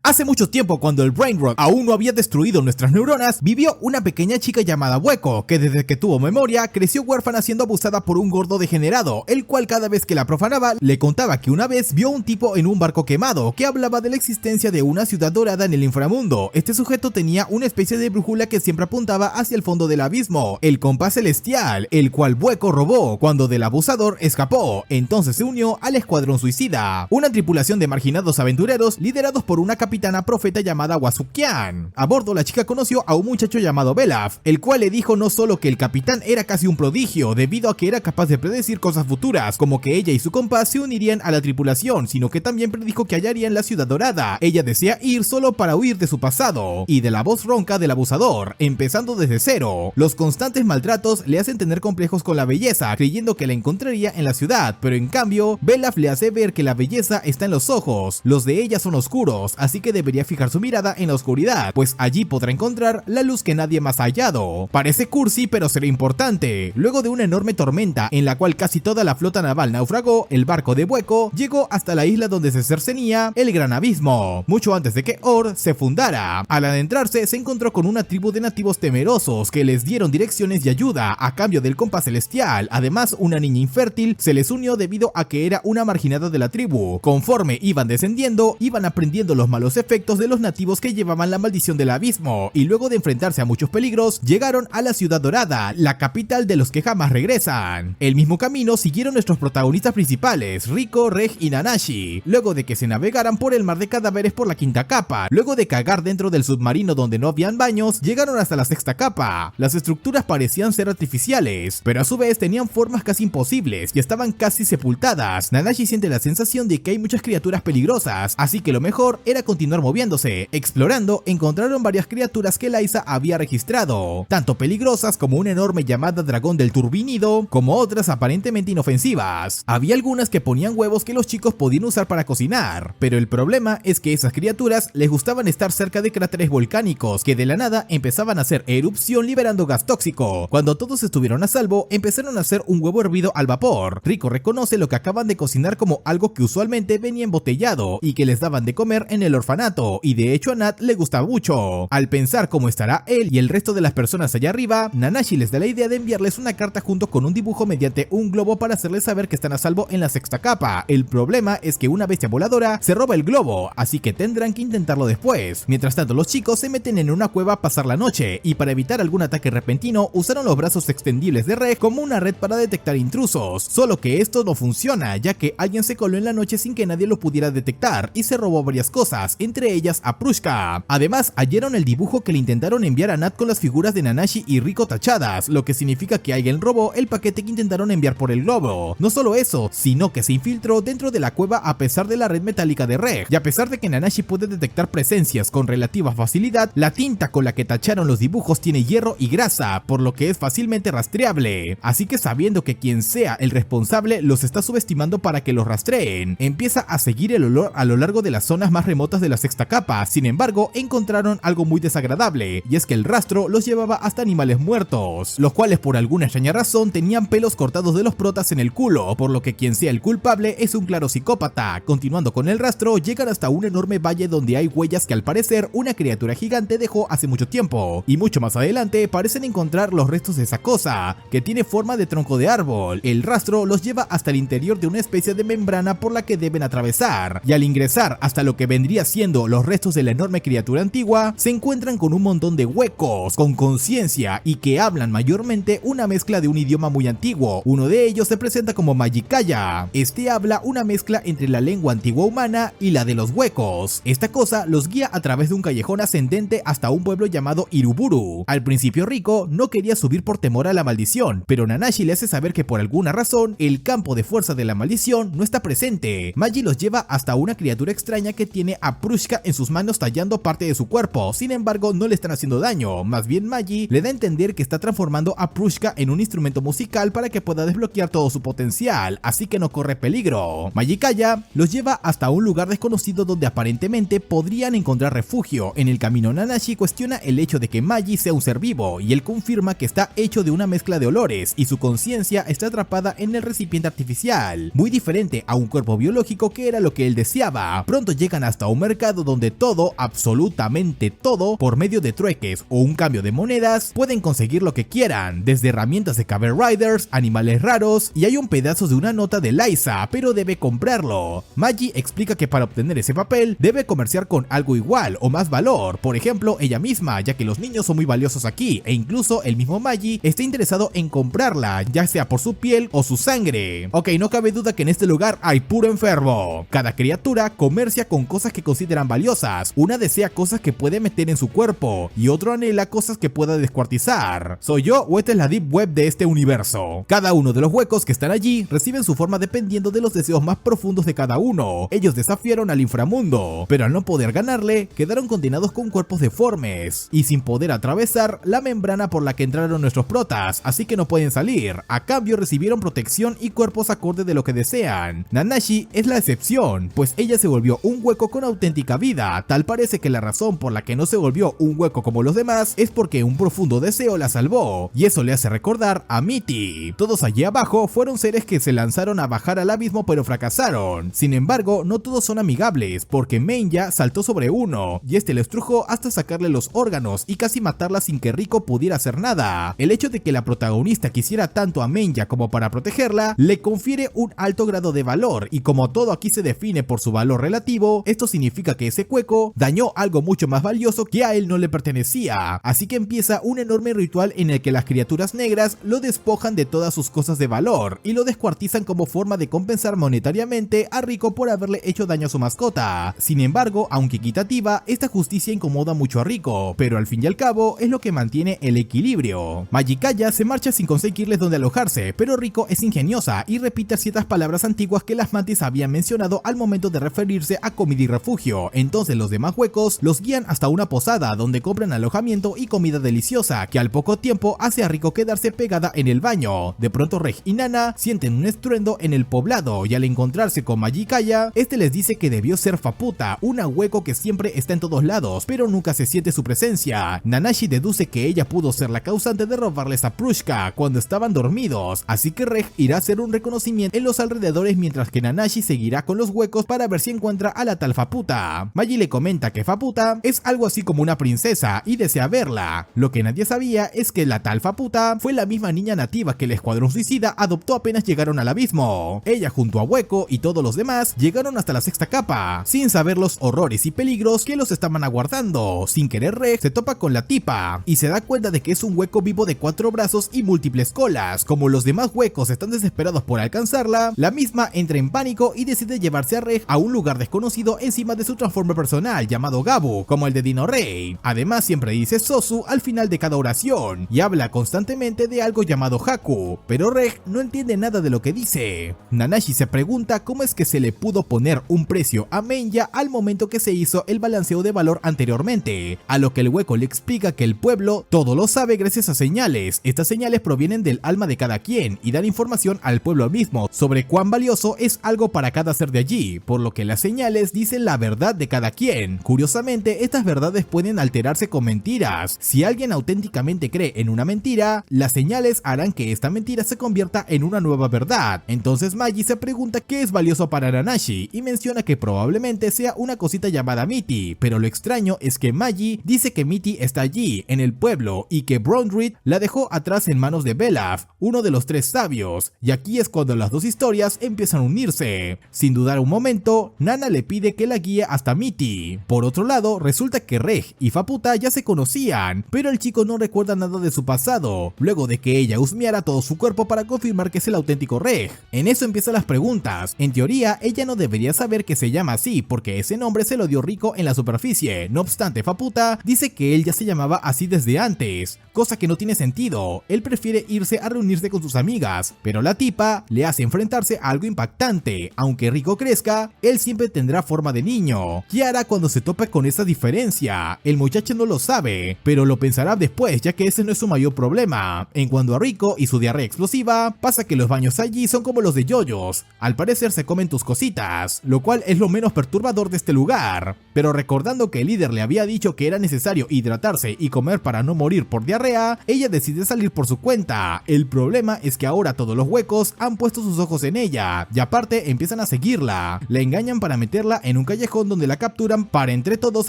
Hace mucho tiempo, cuando el Brain Rot aún no había destruido nuestras neuronas, vivió una pequeña chica llamada Hueco, que desde que tuvo memoria creció huérfana siendo abusada por un gordo degenerado, el cual cada vez que la profanaba le contaba que una vez vio un tipo en un barco quemado que hablaba de la existencia de una ciudad dorada en el inframundo. Este sujeto tenía una especie de brújula que siempre apuntaba hacia el fondo del abismo, el compás celestial, el cual Hueco robó cuando del abusador escapó. Entonces se unió al escuadrón suicida, una tripulación de marginados aventureros liderados por una capitana profeta llamada Wasukian. A bordo, la chica conoció a un muchacho llamado Belaf, el cual le dijo no solo que el capitán era casi un prodigio debido a que era capaz de predecir cosas futuras, como que ella y su compás se unirían a la tripulación, sino que también predijo que hallarían la ciudad dorada. Ella desea ir solo para huir de su pasado y de la voz ronca del abusador, empezando desde cero. Los constantes maltratos le hacen tener complejos con la belleza, creyendo que la encontraría en la ciudad, pero en cambio, Belaf le hace ver que la belleza está en los ojos. Los de ella son oscuros, así que debería fijar su mirada en la oscuridad, pues allí podrá encontrar la luz que nadie más ha hallado. Parece cursi, pero será importante. Luego de una enorme tormenta en la cual casi toda la flota naval naufragó, el barco de Hueco llegó hasta la isla donde se cercenía el Gran Abismo, mucho antes de que Or se fundara. Al adentrarse, se encontró con una tribu de nativos temerosos que les dieron direcciones y ayuda a cambio del compás celestial. Además, una niña infértil se les unió debido a que era una marginada de la tribu. Conforme iban descendiendo, iban aprendiendo los malos efectos de los nativos que llevaban la maldición del abismo, y luego de enfrentarse a muchos peligros, llegaron a la ciudad dorada, la capital de los que jamás regresan. El mismo camino siguieron nuestros protagonistas principales, Rico, Reg y Nanashi, luego de que se navegaran por el mar de cadáveres por la quinta capa. Luego de cagar dentro del submarino donde no habían baños, llegaron hasta la sexta capa. Las estructuras parecían ser artificiales, pero a su vez tenían formas casi imposibles y estaban casi sepultadas. Nanashi siente la sensación de que hay muchas criaturas peligrosas, así que lo mejor era continuar moviéndose. Explorando, encontraron varias criaturas que Liza había registrado, tanto peligrosas como una enorme llamada dragón del turbinido, como otras aparentemente inofensivas. Había algunas que ponían huevos que los chicos podían usar para cocinar, pero el problema es que esas criaturas les gustaban estar cerca de cráteres volcánicos que de la nada empezaban a hacer erupción liberando gas tóxico. Cuando todos estuvieron a salvo, empezaron a hacer un huevo hervido al vapor. Rico reconoce lo que acaban de cocinar como algo que usualmente venía embotellado y que les daban de comer en el orfanato, y de hecho a Nat le gusta mucho. Al pensar cómo estará él y el resto de las personas allá arriba, Nanashi les da la idea de enviarles una carta junto con un dibujo mediante un globo para hacerles saber que están a salvo en la sexta capa. El problema es que una bestia voladora se roba el globo, así que tendrán que intentarlo después. Mientras tanto, los chicos se meten en una cueva a pasar la noche, y para evitar algún ataque repentino usaron los brazos extendibles de Reg como una red para detectar intrusos, solo que esto no funciona, ya que alguien se coló en la noche sin que nadie lo pudiera detectar y se robó varias cosas, entre ellas a Prushka. Además, hallaron el dibujo que le intentaron enviar a Nat con las figuras de Nanashi y Riko tachadas, lo que significa que alguien robó el paquete que intentaron enviar por el globo. No solo eso, sino que se infiltró dentro de la cueva a pesar de la red metálica de Reg, y a pesar de que Nanashi puede detectar presencias con relativa facilidad, la tinta con la que tacharon los dibujos tiene hierro y grasa, por lo que es fácilmente rastreable. Así que sabiendo que quien sea el responsable los está subestimando para que los rastreen, empieza a seguir el olor a lo largo de las zonas más remotas de la sexta capa. Sin embargo, encontraron algo muy desagradable, y es que el rastro los llevaba hasta animales muertos, los cuales por alguna extraña razón tenían pelos cortados de los protas en el culo, por lo que quien sea el culpable es un claro psicópata. Continuando con el rastro, llegan hasta un enorme valle donde hay huellas que al parecer una criatura gigante dejó hace mucho tiempo, y mucho más adelante parecen encontrar los restos de esa cosa, que tiene forma de tronco de árbol. El rastro los lleva hasta el interior de una especie de membrana por la que deben atravesar, y al ingresar hasta lo que vendría siendo los restos de la enorme criatura antigua, se encuentran con un montón de huecos, con conciencia y que hablan mayormente una mezcla de un idioma muy antiguo. Uno de ellos se presenta como Magicaya. Este habla una mezcla entre la lengua antigua humana y la de los huecos. Esta cosa los guía a través de un callejón ascendente hasta un pueblo llamado Iruburu. Al principio Riko no quería subir por temor a la maldición, pero Nanashi le hace saber que por alguna razón el campo de fuerza de la maldición no está presente. Magi los lleva hasta una criatura extraña que tiene a Prushka en sus manos tallando parte de su cuerpo. Sin embargo, no le están haciendo daño, más bien Magi le da a entender que está transformando a Prushka en un instrumento musical para que pueda desbloquear todo su potencial, así que no corre peligro. Magicaya los lleva hasta un lugar desconocido donde aparentemente podrían encontrar refugio. En el camino Nanashi cuestiona el hecho de que Magi sea un ser vivo, y él confirma que está hecho de una mezcla de olores y su conciencia está atrapada en el recipiente artificial, muy diferente a un cuerpo biológico que era lo que él deseaba. Pronto llegan hasta un mercado donde todo, absolutamente todo, por medio de trueques o un cambio de monedas, pueden conseguir lo que quieran, desde herramientas de Kamen Riders, animales raros, y hay un pedazo de una nota de Liza, pero debe comprarlo. Magi explica que para obtener ese papel debe comerciar con algo igual o más valor, por ejemplo ella misma, ya que los niños son muy valiosos aquí, e incluso el mismo Magi está interesado en comprarla, ya sea por su piel o su sangre. Ok, no cabe duda que en este lugar hay puro enfermo. Cada criatura comercia con cosas que consideran valiosas, una desea cosas que puede meter en su cuerpo, y otro anhela cosas que pueda descuartizar. ¿Soy yo o esta es la deep web de este universo? Cada uno de los huecos que están allí reciben su forma dependiendo de los deseos más profundos de cada uno. Ellos desafiaron al inframundo, pero al no poder ganarle, quedaron condenados con cuerpos deformes, y sin poder atravesar la membrana por la que entraron nuestros protas, así que no pueden salir. A cambio recibieron protección y cuerpos acorde de lo que desean. Nanashi es la excepción, pues ella se volvió un hueco con auténtica vida. Tal parece que la razón por la que no se volvió un hueco como los demás es porque un profundo deseo la salvó, y eso le hace recordar a Mitty. Todos allí abajo fueron seres que se lanzaron a bajar al abismo pero fracasaron. Sin embargo, no todos son amigables, porque Menya saltó sobre uno, y este le estrujó hasta sacarle los órganos y casi matarla sin que Riko pudiera hacer nada. El hecho de que la protagonista quisiera tanto a Menya como para protegerla, le confiere un alto grado de valor, y como todo aquí se define por su valor relativo, esto significa que ese cueco dañó algo mucho más valioso que a él no le pertenecía. Así que empieza un enorme ritual en el que las criaturas negras lo despojan de todas sus cosas de valor y lo descuartizan como forma de compensar monetariamente a Riko por haberle hecho daño a su mascota. Sin embargo, aunque equitativa, esta justicia incomoda mucho a Riko, pero al fin y al cabo es lo que mantiene el equilibrio. Magicaya se marcha sin conseguirles dónde alojarse, pero Riko es ingeniosa y repite ciertas palabras antiguas que las mantis habían mencionado al momento de referirse a comida y refugio. Entonces los demás huecos los guían hasta una posada donde compran alojamiento y comida deliciosa, que al poco tiempo hace a Riko quedarse pegada en el baño. De pronto Reg y Nana sienten un estruendo en el poblado, y al encontrarse con Magicaya, este les dice que debió ser Faputa, una hueco que siempre está en todos lados, pero nunca se siente su presencia. Nanashi deduce que ella pudo ser la causante de robarles a Prushka cuando estaban dormidos, así que Reg irá a hacer un reconocimiento en los alrededores mientras que Nanashi seguirá con los huecos para ver si encuentra a la tal Faputa. Magi le comenta que Faputa es algo así como una princesa y desea verla. Lo que nadie sabía es que la tal Faputa fue la misma niña nativa que el escuadrón suicida adoptó apenas llegaron al abismo. Ella junto a Hueco y todos los demás llegaron hasta la sexta capa, sin saber los horrores y peligros que los estaban aguardando. Sin querer Reg se topa con la tipa y se da cuenta de que es un hueco vivo de 4 brazos y múltiples colas. Como los demás huecos están desesperados por alcanzarla, la misma entra en pánico y decide llevarse a Reg a un lugar desconocido encima de su Transformer personal llamado Gabu, como el de Dino Rey. Además siempre dice Sosu al final de cada oración y habla constantemente de algo llamado Haku, pero Reg no entiende nada de lo que dice. Nanashi se pregunta cómo es que se le pudo poner un precio a Menya al momento que se hizo el balanceo de valor anteriormente, a lo que el hueco le explica que el pueblo todo lo sabe gracias a señales. Estas señales provienen del alma de cada quien y dan información al pueblo mismo sobre cuán valioso es algo para cada ser de allí, por lo que las señales dicen la verdad de cada quien. Curiosamente, estas verdades pueden alterarse con mentiras. Si alguien auténticamente cree en una mentira, las señales harán que esta mentira se convierta en una nueva verdad. Entonces Magi se pregunta qué es valioso para Nanashi y menciona que probablemente sea una cosita llamada Mitty, pero lo extraño es que Magi dice que Mitty está allí, en el pueblo, y que Brondrid la dejó atrás en manos de Belaf, uno de los tres sabios, y aquí es cuando las dos historias empiezan a unirse. Sin dudar un momento, Nana le pide que la guíe hasta Mitty. Por otro lado, resulta que Reg y Faputa ya se conocían, pero el chico no recuerda nada de su pasado, luego de que ella husmeara todo su cuerpo para confirmar que es el auténtico Reg. En eso empiezan las preguntas. En teoría, ella no debería saber que se llama así, porque ese nombre se lo dio Rico en la superficie. No obstante, Faputa dice que él ya se llamaba así desde antes, cosa que no tiene sentido. Él prefiere irse a reunirse con sus amigas, pero la tipa le hace enfrentarse a algo impactante. Aunque Rico crezca, él siempre tendrá forma de niño. ¿Qué hará cuando se tope con esa diferencia? El muchacho no lo sabe, pero lo pensará después, ya que ese no es su mayor problema. En cuanto a Rico y su diarrea explosiva, pasa que los baños allí son como los de yoyos. Al parecer se comen tus cositas, lo cual es lo menos perturbador de este lugar. Pero recordando que el líder le había dicho que era necesario hidratarse y comer para no morir por diarrea, ella decide salir por su cuenta. El problema es que ahora todos los huecos han puesto sus ojos en ella, y aparte empiezan a seguirla. La engañan para meterla en un callejón donde la capturan para entre todos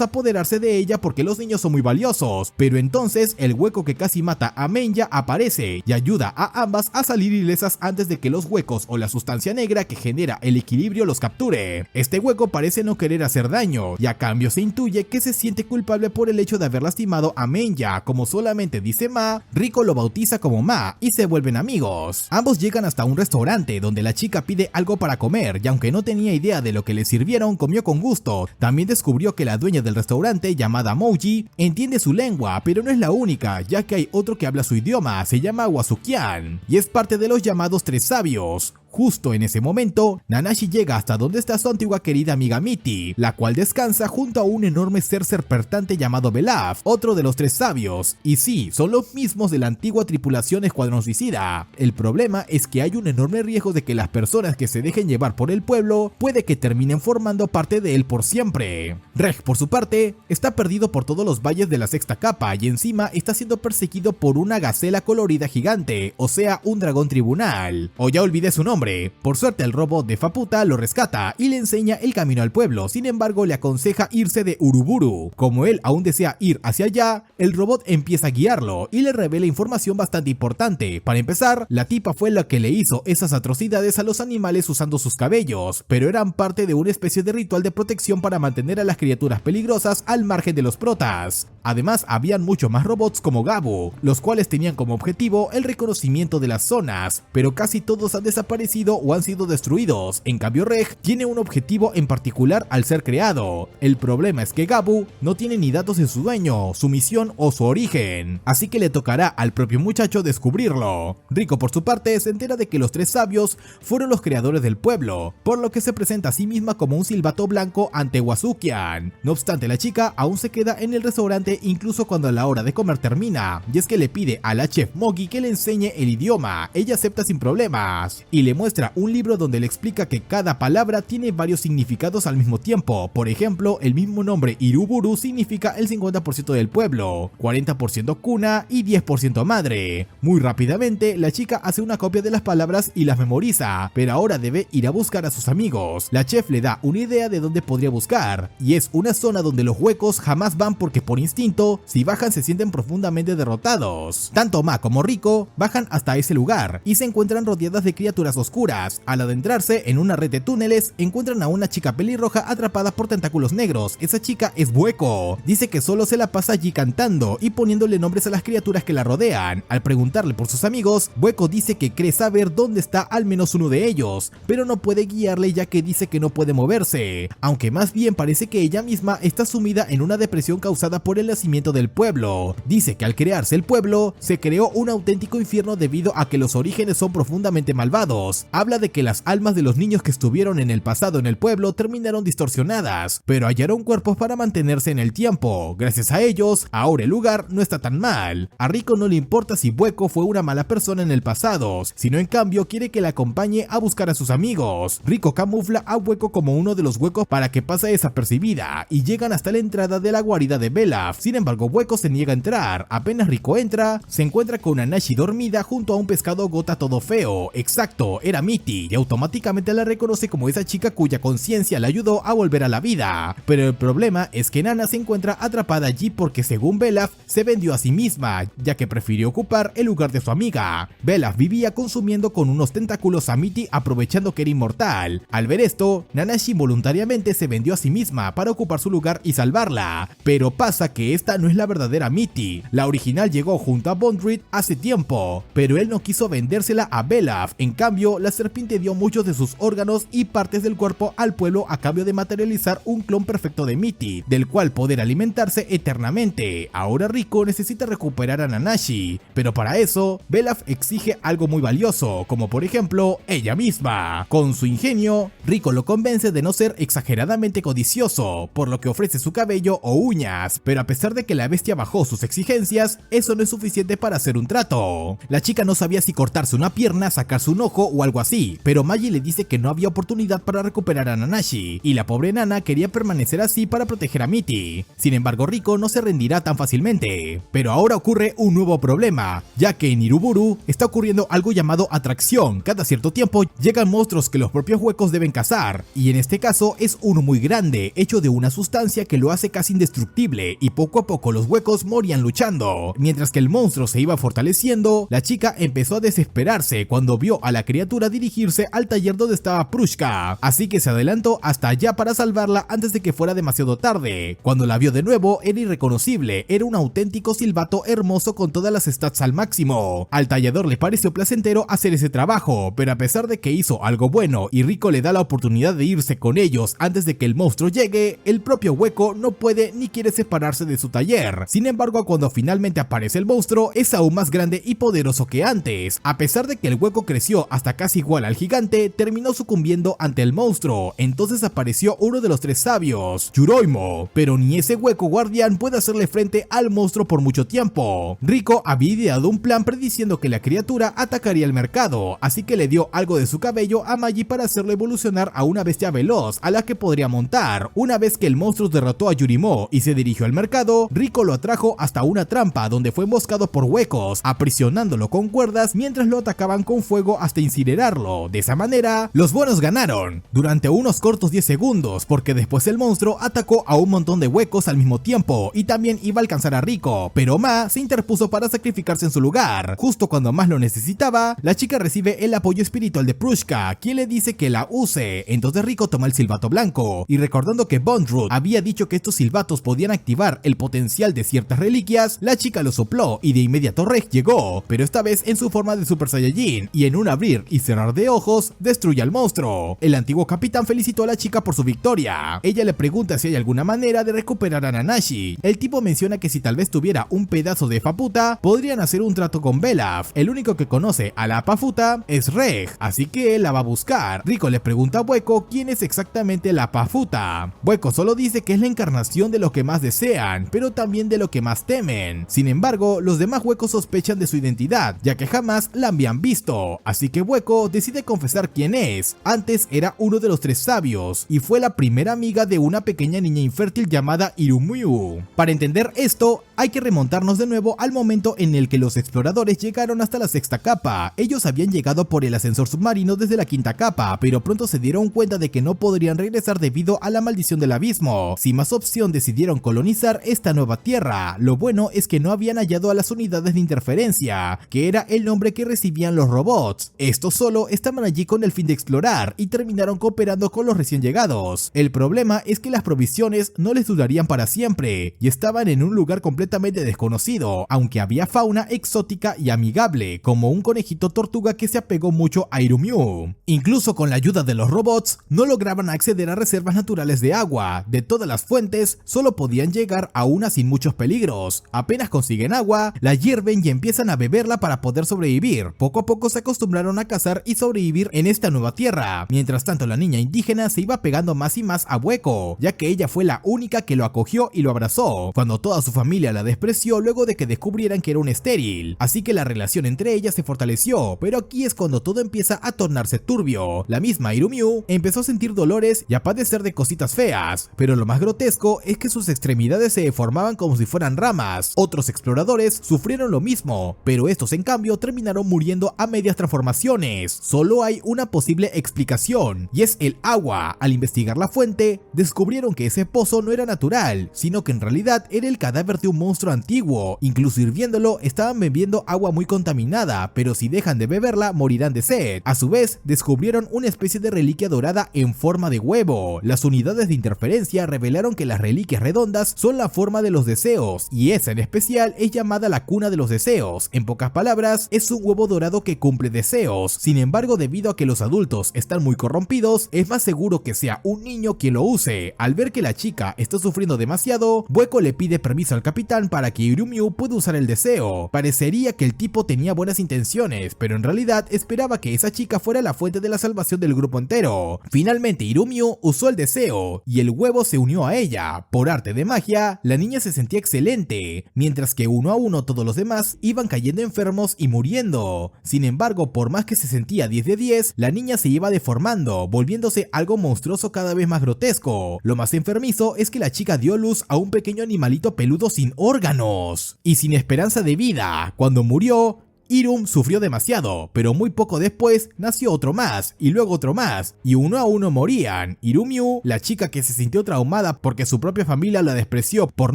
apoderarse de ella porque los niños son muy valiosos. Pero entonces el hueco que casi mata a Menya aparece y ayuda a ambas a salir ilesas antes de que los huecos o la sustancia negra que genera el equilibrio los capture. Este hueco parece no querer hacer daño y a cambio se intuye que se siente culpable por el hecho de haber lastimado a Menya. Como solamente dice Ma, Rico lo bautiza como Ma y se vuelven amigos. Ambos llegan hasta un restaurante donde la chica pide algo para comer y aunque no tenía idea de lo que le sirvieron, comió con gusto. También descubrió que la dueña del restaurante, llamada Mouji, entiende su lengua, pero no es la única, ya que hay otro que habla su idioma, se llama Wasukian, y es parte de los llamados tres sabios. Justo en ese momento, Nanashi llega hasta donde está su antigua querida amiga Mitty, la cual descansa junto a un enorme ser serpentante llamado Belaf, otro de los tres sabios. Y sí, son los mismos de la antigua tripulación Escuadrón Suicida. El problema es que hay un enorme riesgo de que las personas que se dejen llevar por el pueblo puede que terminen formando parte de él por siempre. Reg, por su parte, está perdido por todos los valles de la sexta capa y encima está siendo perseguido por una gacela colorida gigante, o sea, un dragón tribunal. O ya olvidé su nombre. Por suerte el robot de Faputa lo rescata y le enseña el camino al pueblo, sin embargo le aconseja irse de Uruburu. Como él aún desea ir hacia allá, el robot empieza a guiarlo y le revela información bastante importante. Para empezar, la tipa fue la que le hizo esas atrocidades a los animales usando sus cabellos, pero eran parte de una especie de ritual de protección para mantener a las criaturas peligrosas al margen de los protas. Además, habían muchos más robots como Gabu, los cuales tenían como objetivo el reconocimiento de las zonas, pero casi todos han desaparecido o han sido destruidos. En cambio, Reg tiene un objetivo en particular al ser creado. El problema es que Gabu no tiene ni datos de su dueño, su misión o su origen, así que le tocará al propio muchacho descubrirlo. Rico, por su parte, se entera de que los tres sabios fueron los creadores del pueblo, por lo que se presenta a sí misma como un silbato blanco ante Wasukian. No obstante, la chica aún se queda en el restaurante incluso cuando la hora de comer termina, y es que le pide a la chef Mogi que le enseñe el idioma. Ella acepta sin problemas y le muestra un libro donde le explica que cada palabra tiene varios significados al mismo tiempo. Por ejemplo, el mismo nombre Iruburu significa el 50% del pueblo, 40% cuna y 10% madre. Muy rápidamente, la chica hace una copia de las palabras y las memoriza, pero ahora debe ir a buscar a sus amigos. La chef le da una idea de dónde podría buscar, y es una zona donde los huecos jamás van porque por instinto instinto, si bajan se sienten profundamente derrotados. Tanto Ma como Riko bajan hasta ese lugar y se encuentran rodeadas de criaturas oscuras. Al adentrarse en una red de túneles, encuentran a una chica pelirroja atrapada por tentáculos negros. Esa chica es Bueko. Dice que solo se la pasa allí cantando y poniéndole nombres a las criaturas que la rodean. Al preguntarle por sus amigos, Bueko dice que cree saber dónde está al menos uno de ellos, pero no puede guiarle ya que dice que no puede moverse, aunque más bien parece que ella misma está sumida en una depresión causada por el nacimiento del pueblo. Dice que al crearse el pueblo, se creó un auténtico infierno debido a que los orígenes son profundamente malvados. Habla de que las almas de los niños que estuvieron en el pasado en el pueblo terminaron distorsionadas, pero hallaron cuerpos para mantenerse en el tiempo. Gracias a ellos, ahora el lugar no está tan mal. A Riko no le importa si Bueko fue una mala persona en el pasado, sino en cambio quiere que la acompañe a buscar a sus amigos. Riko camufla a Bueko como uno de los huecos para que pase desapercibida y llegan hasta la entrada de la guarida de Belaf. Sin embargo, Bueko se niega a entrar. Apenas Riko entra, se encuentra con Nanashi dormida junto a un pescado gota todo feo. Exacto, era Mitty, y automáticamente la reconoce como esa chica cuya conciencia le ayudó a volver a la vida. Pero el problema es que Nana se encuentra atrapada allí porque según Belaf se vendió a sí misma, ya que prefirió ocupar el lugar de su amiga. Belaf vivía consumiendo con unos tentáculos a Mitty aprovechando que era inmortal. Al ver esto, Nanashi voluntariamente se vendió a sí misma para ocupar su lugar y salvarla. Pero pasa que esta no es la verdadera Mitty. La original llegó junto a Bondrid hace tiempo, pero él no quiso vendérsela a Belaf. En cambio, la serpiente dio muchos de sus órganos y partes del cuerpo al pueblo a cambio de materializar un clon perfecto de Mitty, del cual poder alimentarse eternamente. Ahora Riko necesita recuperar a Nanashi, pero para eso, Belaf exige algo muy valioso, como por ejemplo, ella misma. Con su ingenio, Riko lo convence de no ser exageradamente codicioso, por lo que ofrece su cabello o uñas, pero a pesar de que la bestia bajó sus exigencias, eso no es suficiente para hacer un trato. La chica no sabía si cortarse una pierna, sacarse un ojo o algo así, pero Magi le dice que no había oportunidad para recuperar a Nanashi, y la pobre Nana quería permanecer así para proteger a Mitty. Sin embargo, Riko no se rendirá tan fácilmente. Pero ahora ocurre un nuevo problema, ya que en Iruburu está ocurriendo algo llamado atracción. Cada cierto tiempo llegan monstruos que los propios huecos deben cazar, y en este caso es uno muy grande, hecho de una sustancia que lo hace casi indestructible, y poco a poco los huecos morían luchando. Mientras que el monstruo se iba fortaleciendo, la chica empezó a desesperarse cuando vio a la criatura dirigirse al taller donde estaba Prushka, así que se adelantó hasta allá para salvarla antes de que fuera demasiado tarde. Cuando la vio de nuevo era irreconocible, era un auténtico silbato hermoso con todas las stats al máximo. Al tallador le pareció placentero hacer ese trabajo, pero a pesar de que hizo algo bueno y Riko le da la oportunidad de irse con ellos antes de que el monstruo llegue, el propio hueco no puede ni quiere separarse de su taller. Sin embargo, cuando finalmente aparece el monstruo, es aún más grande y poderoso que antes. A pesar de que el hueco creció hasta casi igual al gigante, terminó sucumbiendo ante el monstruo. Entonces apareció uno de los tres sabios, Yuroimo, pero ni ese hueco guardián puede hacerle frente al monstruo por mucho tiempo. Riko había ideado un plan prediciendo que la criatura atacaría el mercado, así que le dio algo de su cabello a Magi para hacerlo evolucionar a una bestia veloz a la que podría montar. Una vez que el monstruo derrotó a Yurimo y se dirigió al mercado, Riko lo atrajo hasta una trampa donde fue emboscado por huecos, aprisionándolo con cuerdas mientras lo atacaban con fuego hasta incinerarlo. De esa manera, los buenos ganaron durante unos cortos 10 segundos, porque después el monstruo atacó a un montón de huecos al mismo tiempo y también iba a alcanzar a Riko, pero Ma se interpuso para sacrificarse en su lugar. Justo cuando más lo necesitaba, la chica recibe el apoyo espiritual de Prushka, quien le dice que la use. Entonces Riko toma el silbato blanco, y recordando que Bondrud había dicho que estos silbatos podían activar el potencial de ciertas reliquias, la chica lo sopló y de inmediato Reg llegó, pero esta vez en su forma de Super Saiyajin, y en un abrir y cerrar de ojos, destruye al monstruo. El antiguo capitán felicitó a la chica por su victoria. Ella le pregunta si hay alguna manera de recuperar a Nanashi. El tipo menciona que si tal vez tuviera un pedazo de Faputa, podrían hacer un trato con Belaf. El único que conoce a la Pafuta es Reg, así que él la va a buscar. Riko le pregunta a Bueko quién es exactamente la Pafuta. Bueko solo dice que es la encarnación de lo que más desean, pero también de lo que más temen. Sin embargo, los demás huecos sospechan de su identidad, ya que jamás la habían visto, así que Bueko decide confesar quién es. Antes era uno de los tres sabios, y fue la primera amiga de una pequeña niña infértil llamada Irumyu. Para entender esto, hay que remontarnos de nuevo al momento en el que los exploradores llegaron hasta la sexta capa. Ellos habían llegado por el ascensor submarino desde la quinta capa, pero pronto se dieron cuenta de que no podrían regresar debido a la maldición del abismo. Sin más opción decidieron colonizar esta nueva tierra. Lo bueno es que no habían hallado a las unidades de interferencia, que era el nombre que recibían los robots. Estos solo estaban allí con el fin de explorar y terminaron cooperando con los recién llegados. El problema es que las provisiones no les durarían para siempre y estaban en un lugar completamente desconocido, aunque había fauna exótica y amigable, como un conejito tortuga que se apegó mucho a Irumyu. Incluso con la ayuda de los robots, no lograban acceder a reservas naturales de agua. De todas las fuentes, solo podían llegar a una sin muchos peligros. Apenas consiguen agua, la hierven y empiezan a beberla para poder sobrevivir. Poco a poco se acostumbraron a cazar y sobrevivir en esta nueva tierra. Mientras tanto, la niña indígena se iba pegando más y más a Bueko, ya que ella fue la única que lo acogió y lo abrazó, cuando toda su familia la despreció luego de que descubrieran que era un estéril. Así que la relación entre ellas se fortaleció, pero aquí es cuando todo empieza a tornarse turbio. La misma Irumyu empezó a sentir dolores y a padecer de cositas feas, pero lo más grotesco es que sus extremidades se deformaban como si fueran ramas. Otros exploradores sufrieron lo mismo, pero estos en cambio terminaron muriendo a medias transformaciones. Solo hay una posible explicación, y es el agua. Al investigar la fuente, descubrieron que ese pozo no era natural, sino que en realidad era el cadáver de un monstruo antiguo. Incluso hirviéndolo, estaban bebiendo agua muy contaminada, pero si dejan de beberla, morirán de sed. A su vez, descubrieron una especie de reliquia dorada en forma de huevo. Las unidades de interferencia revelaron que las reliquias redondas son la forma de los deseos, y esa en especial es llamada la cuna de los deseos. En pocas palabras, es un huevo dorado que cumple deseos. Sin embargo, debido a que los adultos están muy corrompidos, es más seguro que sea un niño quien lo use. Al ver que la chica está sufriendo demasiado, Bueko le pide permiso al capitán para que Irumyu pueda usar el deseo. Parecería que el tipo tenía buenas intenciones, pero en realidad esperaba que esa chica fuera la fuente de la salvación del grupo entero. Finalmente Irumyu usó el deseo y el huevo se unió a ella. Por arte de magia, la niña se sentía excelente, mientras que uno a uno todos los demás iban cayendo enfermos y muriendo. Sin embargo, por más que se sentía 10 de 10, la niña se iba deformando, volviéndose algo monstruoso cada vez más grotesco. Lo más enfermizo es que la chica dio luz a un pequeño animalito peludo sin órganos y sin esperanza de vida. Cuando murió, Irum sufrió demasiado, pero muy poco después nació otro más, y luego otro más, y uno a uno morían. Irumyu, la chica que se sintió traumada porque su propia familia la despreció por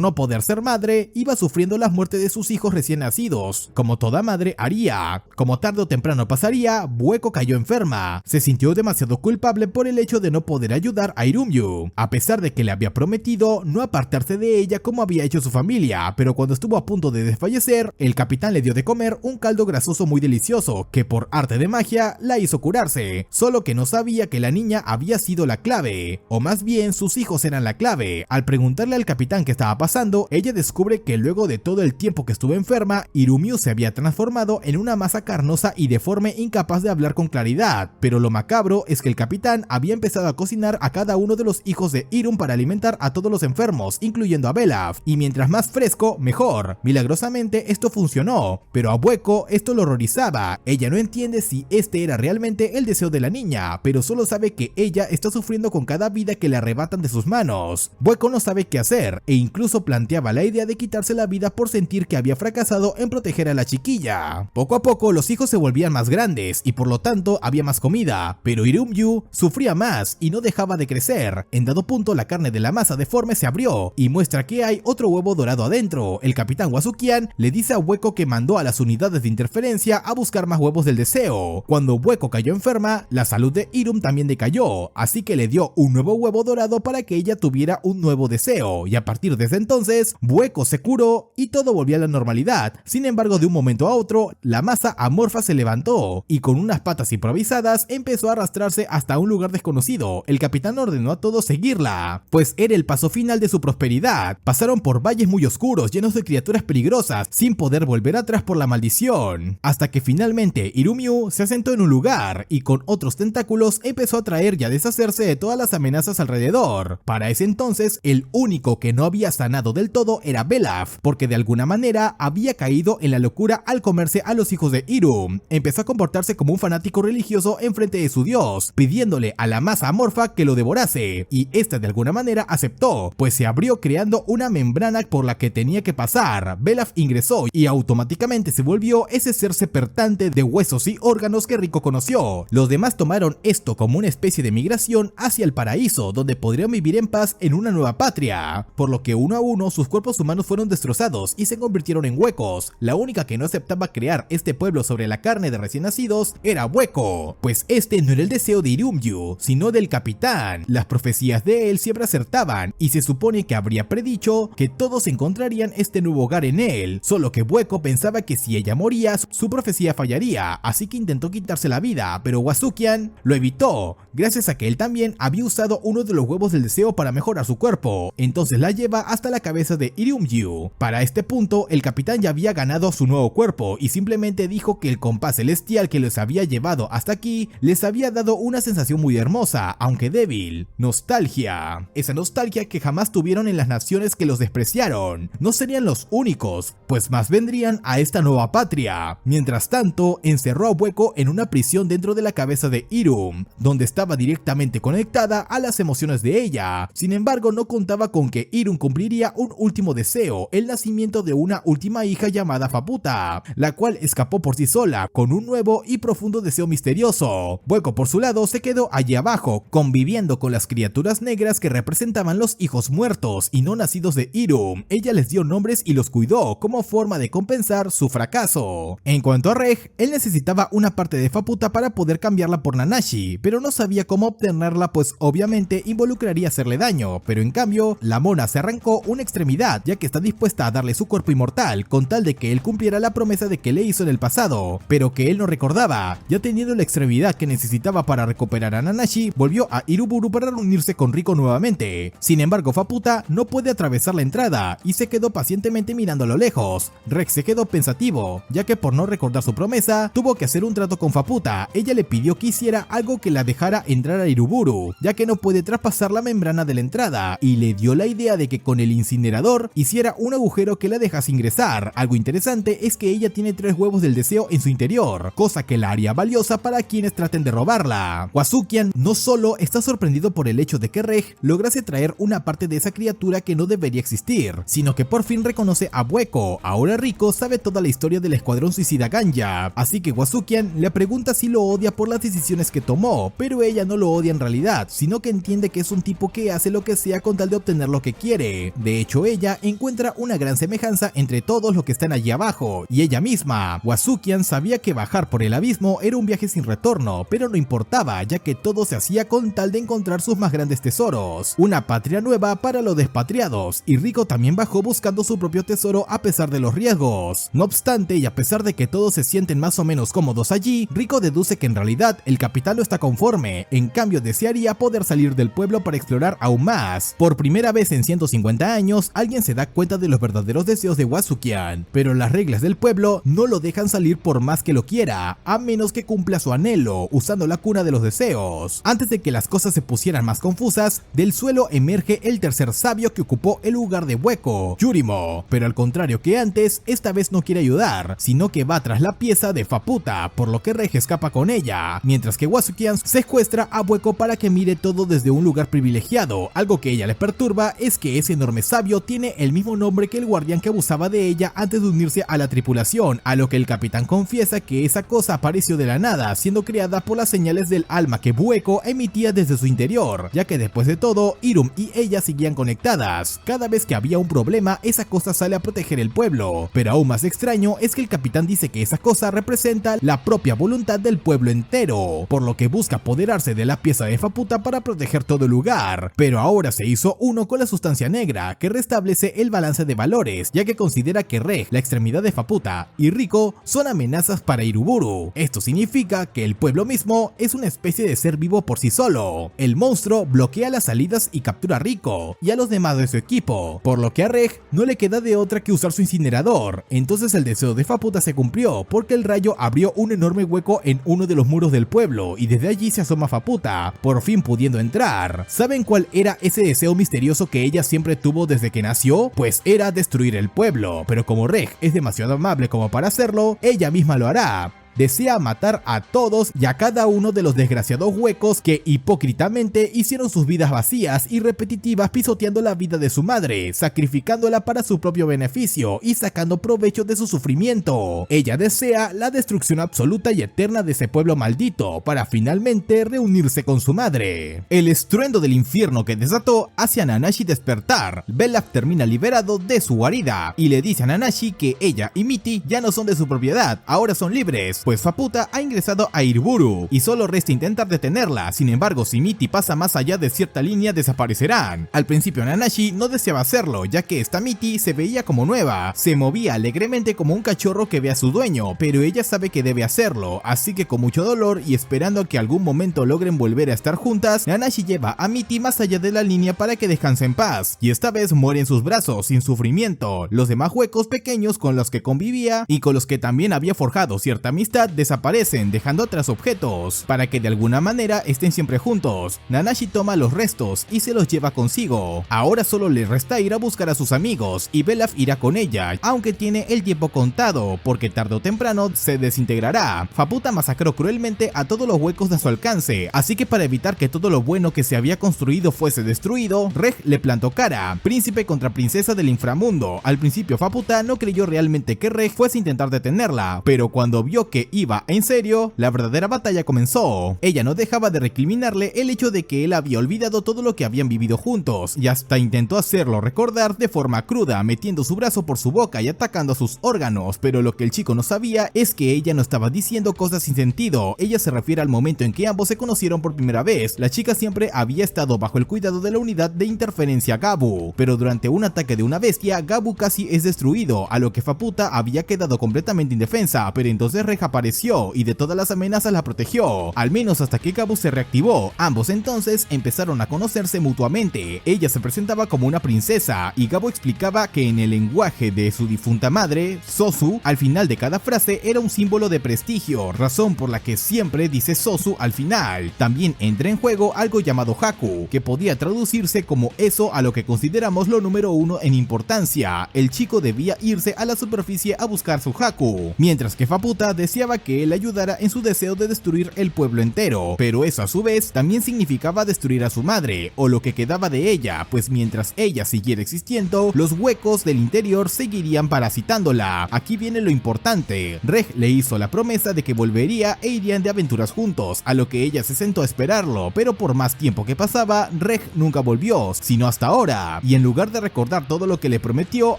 no poder ser madre, iba sufriendo las muertes de sus hijos recién nacidos, como toda madre haría. Como tarde o temprano pasaría, Bueko cayó enferma. Se sintió demasiado culpable por el hecho de no poder ayudar a Irumyu, a pesar de que le había prometido no apartarse de ella como había hecho su familia, pero cuando estuvo a punto de desfallecer, el capitán le dio de comer un caldo grasoso muy delicioso que por arte de magia la hizo curarse, solo que no sabía que la niña había sido la clave, o más bien sus hijos eran la clave. Al preguntarle al capitán qué estaba pasando, ella descubre que luego de todo el tiempo que estuvo enferma, Irumyu se había transformado en una masa carnosa y deforme incapaz de hablar con claridad, pero lo macabro es que el capitán había empezado a cocinar a cada uno de los hijos de Irum para alimentar a todos los enfermos, incluyendo a Belaf, y mientras más fresco, mejor. Milagrosamente esto funcionó, pero a Bueko esto lo horrorizaba. Ella no entiende si este era realmente el deseo de la niña, pero solo sabe que ella está sufriendo con cada vida que le arrebatan de sus manos. Bueko no sabe qué hacer, e incluso planteaba la idea de quitarse la vida por sentir que había fracasado en proteger a la chiquilla. Poco a poco los hijos se volvían más grandes y por lo tanto había más comida, pero Irumyu sufría más y no dejaba de crecer. En dado punto la carne de la masa deforme se abrió y muestra que hay otro huevo dorado adentro. El capitán Wasukian le dice a Bueko que mandó a las unidades de interferencia a buscar más huevos del deseo. Cuando Bueko cayó enferma, la salud de Irum también decayó, así que le dio un nuevo huevo dorado para que ella tuviera un nuevo deseo, y a partir de ese entonces, Bueko se curó y todo volvió a la normalidad. Sin embargo, de un momento a otro, la masa amorfa se levantó, y con unas patas improvisadas empezó a arrastrarse hasta un lugar desconocido. El capitán ordenó a todos seguirla, pues era el paso final de su prosperidad. Pasaron por valles muy oscuros, llenos de criaturas peligrosas, sin poder volver atrás por la maldición. Hasta que finalmente Irumyu se asentó en un lugar y con otros tentáculos empezó a atraer y a deshacerse de todas las amenazas alrededor. Para ese entonces, el único que no había sanado del todo era Belaf, porque de alguna manera había caído en la locura al comerse a los hijos de Irum. Empezó a comportarse como un fanático religioso en frente de su dios, pidiéndole a la masa amorfa que lo devorase, y esta de alguna manera aceptó, pues se abrió creando una membrana por la que tenía que pasar. Belaf ingresó y automáticamente se volvió ese ser sepertante de huesos y órganos que Rico conoció. Los demás tomaron esto como una especie de migración hacia el paraíso, donde podrían vivir en paz en una nueva patria, por lo que uno a uno sus cuerpos humanos fueron destrozados y se convirtieron en huecos. La única que no aceptaba crear este pueblo sobre la carne de recién nacidos era Hueco, pues este no era el deseo de Irumyu, sino del capitán. Las profecías de él siempre acertaban y se supone que habría predicho que todos encontrarían este nuevo hogar en él, solo que Hueco pensaba que si ella moría, su profecía fallaría, así que intentó quitarse la vida, pero Wasukian lo evitó, gracias a que él también había usado uno de los huevos del deseo para mejorar su cuerpo. Entonces la lleva hasta la cabeza de Irumyu. Para este punto, el capitán ya había ganado su nuevo cuerpo y simplemente dijo que el compás celestial que los había llevado hasta aquí les había dado una sensación muy hermosa, aunque débil: nostalgia. Esa nostalgia que jamás tuvieron en las naciones que los despreciaron. No serían los únicos, pues más vendrían a esta nueva patria. Mientras tanto, encerró a Hueco en una prisión dentro de la cabeza de Irum, donde estaba directamente conectada a las emociones de ella. Sin embargo, no contaba con que Irum cumpliría un último deseo, el nacimiento de una última hija llamada Faputa, la cual escapó por sí sola con un nuevo y profundo deseo misterioso. Hueco por su lado se quedó allí abajo, conviviendo con las criaturas negras que representaban los hijos muertos y no nacidos de Irum. Ella les dio nombres y los cuidó como forma de compensar su fracaso. En cuanto a Reg, él necesitaba una parte de Faputa para poder cambiarla por Nanashi, pero no sabía cómo obtenerla, pues obviamente involucraría hacerle daño, pero en cambio la mona se arrancó una extremidad, ya que está dispuesta a darle su cuerpo inmortal con tal de que él cumpliera la promesa de que le hizo en el pasado, pero que él no recordaba. Ya teniendo la extremidad que necesitaba para recuperar a Nanashi, volvió a Iruburu para reunirse con Rico nuevamente. Sin embargo, Faputa no puede atravesar la entrada y se quedó pacientemente mirando a lo lejos. Rex se quedó pensativo, ya que por no recordar su promesa, tuvo que hacer un trato con Faputa. Ella le pidió que hiciera algo que la dejara entrar a Iruburu, ya que no puede traspasar la membrana de la entrada, y le dio la idea de que con el incinerador hiciera un agujero que la dejase ingresar. Algo interesante es que ella tiene 3 huevos del deseo en su interior, cosa que la haría valiosa para quienes traten de robarla. Wasukian no solo está sorprendido por el hecho de que Reg lograse traer una parte de esa criatura que no debería existir, sino que por fin reconoce a Hueco. Ahora Rico sabe toda la historia del escuadrón suicida Ganja, así que Wasukian le pregunta si lo odia por las decisiones que tomó, pero ella no lo odia en realidad, sino que entiende que es un tipo que hace lo que sea con tal de obtener lo que quiere. De hecho, ella encuentra una gran semejanza entre todos los que están allí abajo y ella misma. Wasukian sabía que bajar por el abismo era un viaje sin retorno, pero no importaba, ya que todo se hacía con tal de encontrar sus más grandes tesoros, una patria nueva para los despatriados, y Rico también bajó buscando su propio tesoro a pesar de los riesgos. No obstante, y a pesar de que todos se sienten más o menos cómodos allí, Rico deduce que en realidad el capitán no está conforme, en cambio desearía poder salir del pueblo para explorar aún más. Por primera vez en 150 años, alguien se da cuenta de los verdaderos deseos de Wasukian, pero las reglas del pueblo no lo dejan salir por más que lo quiera, a menos que cumpla su anhelo, usando la cuna de los deseos. Antes de que las cosas se pusieran más confusas, del suelo emerge el tercer sabio que ocupó el lugar de Hueco, Yurimo, pero al contrario que antes, esta vez no quiere ayudar, sino que va tras la pieza de Faputa, por lo que Reg escapa con ella, mientras que Wasukian secuestra a Hueco para que mire todo desde un lugar privilegiado. Algo que ella le perturba es que ese enorme sabio tiene el mismo nombre que el guardián que abusaba de ella antes de unirse a la tripulación, a lo que el capitán confiesa que esa cosa apareció de la nada, siendo creada por las señales del alma que Hueco emitía desde su interior, ya que después de todo, Irum y ella seguían conectadas. Cada vez que había un problema, esa cosa sale a proteger el pueblo, pero aún más extraño es que el capitán dice que esa cosa representa la propia voluntad del pueblo entero, por lo que busca apoderarse de la pieza de Faputa para proteger todo el lugar, pero ahora se hizo uno con la sustancia negra, que restablece el balance de valores, ya que considera que Reg, la extremidad de Faputa, y Rico son amenazas para Iruburu. Esto significa que el pueblo mismo es una especie de ser vivo por sí solo. El monstruo bloquea las salidas y captura a Rico y a los demás de su equipo, por lo que a Reg no le queda de otra que usar su incinerador. Entonces el deseo de Faputa se cumplió, porque el rayo abrió un enorme hueco en uno de los muros del pueblo y desde allí se asoma Faputa, por fin pudiendo entrar. ¿Saben cuál era ese deseo misterioso que ella siempre tuvo desde que nació? Pues era destruir el pueblo, pero como Reg es demasiado amable como para hacerlo, ella misma lo hará. Desea matar a todos y a cada uno de los desgraciados huecos que hipócritamente hicieron sus vidas vacías y repetitivas pisoteando la vida de su madre, sacrificándola para su propio beneficio y sacando provecho de su sufrimiento. Ella desea la destrucción absoluta y eterna de ese pueblo maldito para finalmente reunirse con su madre. El estruendo del infierno que desató hace a Nanashi despertar. Belaf termina liberado de su guarida y le dice a Nanashi que ella y Mitty ya no son de su propiedad, ahora son libres, pues Faputa ha ingresado a Iriburu y solo resta intentar detenerla. Sin embargo, si Mitty pasa más allá de cierta línea, desaparecerán. Al principio Nanashi no deseaba hacerlo, ya que esta Mitty se veía como nueva, se movía alegremente como un cachorro que ve a su dueño, pero ella sabe que debe hacerlo, así que con mucho dolor y esperando que algún momento logren volver a estar juntas, Nanashi lleva a Mitty más allá de la línea para que descanse en paz, y esta vez muere en sus brazos sin sufrimiento. Los demás huecos pequeños con los que convivía y con los que también había forjado cierta amistad desaparecen, dejando atrás objetos, para que de alguna manera estén siempre juntos. Nanashi toma los restos y se los lleva consigo. Ahora solo le resta ir a buscar a sus amigos y Belaf irá con ella, aunque tiene el tiempo contado, porque tarde o temprano se desintegrará. Faputa masacró cruelmente a todos los huecos de su alcance, así que para evitar que todo lo bueno que se había construido fuese destruido, Reg le plantó cara, príncipe contra princesa del inframundo. Al principio Faputa no creyó realmente que Reg fuese a intentar detenerla, pero cuando vio que iba en serio, la verdadera batalla comenzó. Ella no dejaba de recriminarle el hecho de que él había olvidado todo lo que habían vivido juntos, y hasta intentó hacerlo recordar de forma cruda, metiendo su brazo por su boca y atacando a sus órganos, pero lo que el chico no sabía es que ella no estaba diciendo cosas sin sentido. Ella se refiere al momento en que ambos se conocieron por primera vez. La chica siempre había estado bajo el cuidado de la unidad de interferencia Gabu, pero durante un ataque de una bestia, Gabu casi es destruido, a lo que Faputa había quedado completamente indefensa, pero entonces Reg apareció y de todas las amenazas la protegió, al menos hasta que Gabu se reactivó. Ambos entonces empezaron a conocerse mutuamente. Ella se presentaba como una princesa y Gabu explicaba que en el lenguaje de su difunta madre, Sosu, al final de cada frase era un símbolo de prestigio, razón por la que siempre dice Sosu al final. También entra en juego algo llamado Haku, que podía traducirse como eso a lo que consideramos lo número uno en importancia. El chico debía irse a la superficie a buscar su Haku, mientras que Faputa deseaba que él ayudara en su deseo de destruir el pueblo entero, pero eso a su vez también significaba destruir a su madre, o lo que quedaba de ella, pues mientras ella siguiera existiendo, los huecos del interior seguirían parasitándola. Aquí viene lo importante. Reg le hizo la promesa de que volvería e irían de aventuras juntos, a lo que ella se sentó a esperarlo, pero por más tiempo que pasaba, Reg nunca volvió, sino hasta ahora, y en lugar de recordar todo lo que le prometió,